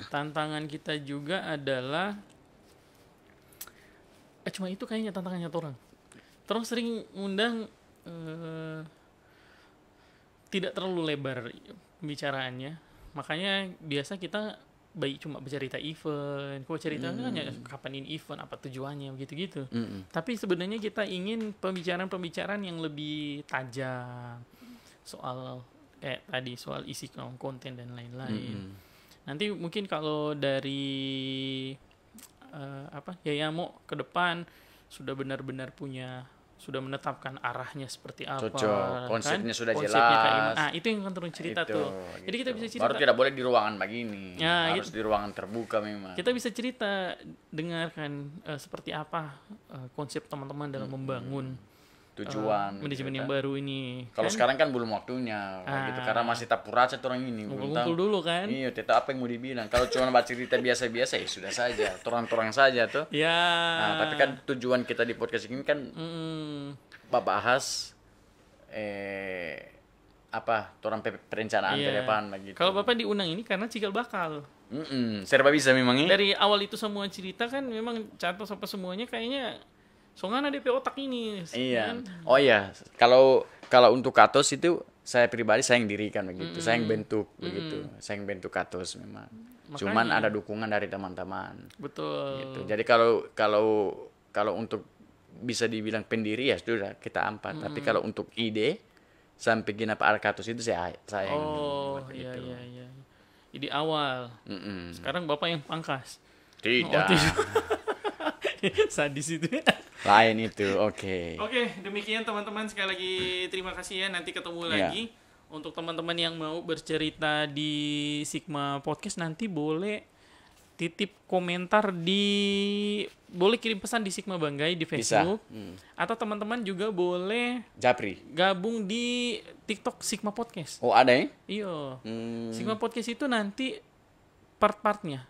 tantangan kita juga adalah cuma itu kayaknya tantangannya orang. Terus sering undang tidak terlalu lebar pembicaraannya. Makanya biasa kita baik cuma bercerita event, kok ceritanya hanya kapan ini event, apa tujuannya, gitu-gitu. Tapi sebenarnya kita ingin pembicaraan-pembicaraan yang lebih tajam soal kayak tadi soal isi konten dan lain-lain. Nanti mungkin kalau dari Yayamo ke depan sudah benar-benar sudah menetapkan arahnya seperti apa. Cocok. Konsepnya kan? sudah Konsepnya jelas. itu yang akan turun cerita Itu, tuh. Jadi gitu. kita bisa cerita. Baru tidak boleh di ruangan begini. Ya, harus di ruangan terbuka memang. Kita bisa cerita, dengarkan seperti apa konsep teman-teman dalam membangun tujuan manajemen gitu yang kan. baru ini. Kalau sekarang kan belum waktunya gitu karena masih tapuraca orang ini belum tahu. Ngumpul dulu kan. Iya, tetap apa yang mau dibilang. Kalau cuma baca cerita biasa-biasa ya sudah saja, torang-torang saja tuh. Ya. Nah, tapi kan tujuan kita di podcast ini kan bahas torang perencanaan ke depan begitu. Kalau Bapak diundang ini karena cikal bakal. Serba bisa memang ini. Dari awal itu semua cerita kan memang Catos apa semuanya kayaknya Songana DP otak ini. Iya. Kan? Oh iya, kalau untuk Katos itu saya pribadi saya yang dirikan begitu. Saya yang bentuk begitu. Saya yang bentuk Katos memang. Cuman Makanya. ada dukungan dari teman-teman. Betul. Gitu. Jadi kalau untuk bisa dibilang pendiri ya sudah kita ampat. Tapi kalau untuk ide sampai genap Alkatus itu saya yang Oh, buat iya itu. iya iya. Di awal. Mm-mm. Sekarang Bapak yang pangkas. Tidak. Oh, tidak. Sadis itu. Lain itu. Oke. Oke, demikian teman-teman, sekali lagi terima kasih ya. Nanti ketemu Iya. lagi. Untuk teman-teman yang mau bercerita di Sigma Podcast, nanti boleh titip komentar boleh kirim pesan di Sigma Banggai di Bisa. Facebook. Atau teman-teman juga boleh Japri. gabung di TikTok Sigma Podcast. Oh, ada ya? Iya. Hmm. Sigma Podcast itu nanti part-partnya,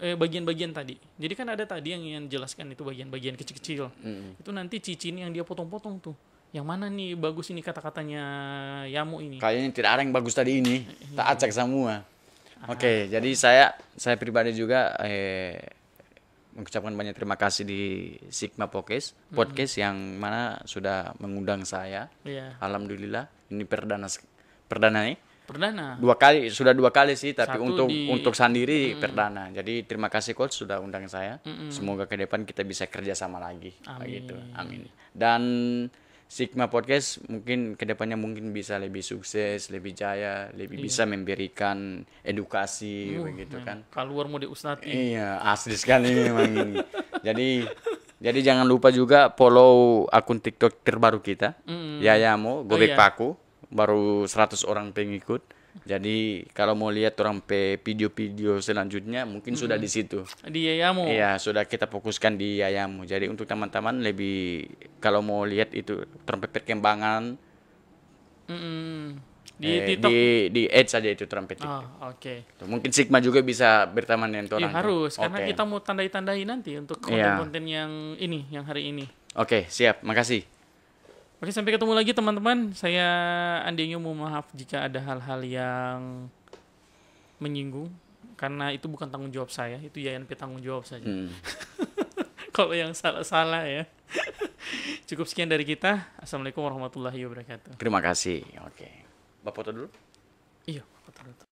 bagian-bagian tadi. Jadi kan ada tadi yang jelaskan itu bagian-bagian kecil-kecil. Itu nanti Cicin yang dia potong-potong tuh. Yang mana nih bagus ini kata-katanya Yamu ini. Kayaknya tidak ada yang bagus tadi ini. Tak acak semua. Oke, jadi saya pribadi juga mengucapkan banyak terima kasih di Sigma Podcast yang mana sudah mengundang saya. Iya. Alhamdulillah, ini perdana nih. Perdana. Sudah dua kali sih, tapi Satu untuk sendiri perdana. Jadi terima kasih coach sudah undang saya. Semoga ke depan kita bisa kerjasama lagi. Begitu. Amin. Dan Sigma Podcast mungkin kedepannya mungkin bisa lebih sukses, lebih jaya, lebih bisa memberikan edukasi begitu kan. Keluar mode Ustadz. Iya, asli sekali memang ini. Jadi jangan lupa juga follow akun TikTok terbaru kita, Yayamo Gobek iya. Paku, baru 100 orang pengikut. Jadi kalau mau lihat orang video-video selanjutnya mungkin sudah di situ. Di Yayamu. Iya, sudah kita fokuskan di Yayamu. Jadi untuk teman-teman lebih kalau mau lihat itu trompet perkembangan Di TikTok. di add saja itu trompet TikTok. Oh, oke. Tuh, mungkin Sigma juga bisa berteman dengan Iya orang. harus, tuh. karena Oke. kita mau tandai-tandai nanti untuk Iya. konten-konten yang hari ini. Oke, siap. Makasih. Oke, sampai ketemu lagi teman-teman. Saya Andinyo, mohon maaf jika ada hal-hal yang menyinggung, karena itu bukan tanggung jawab saya, itu YNP tanggung jawab saja. Kalau yang salah-salah ya. Cukup sekian dari kita. Assalamualaikum warahmatullahi wabarakatuh. Terima kasih. Oke. Bapak foto dulu. Iya, foto dulu.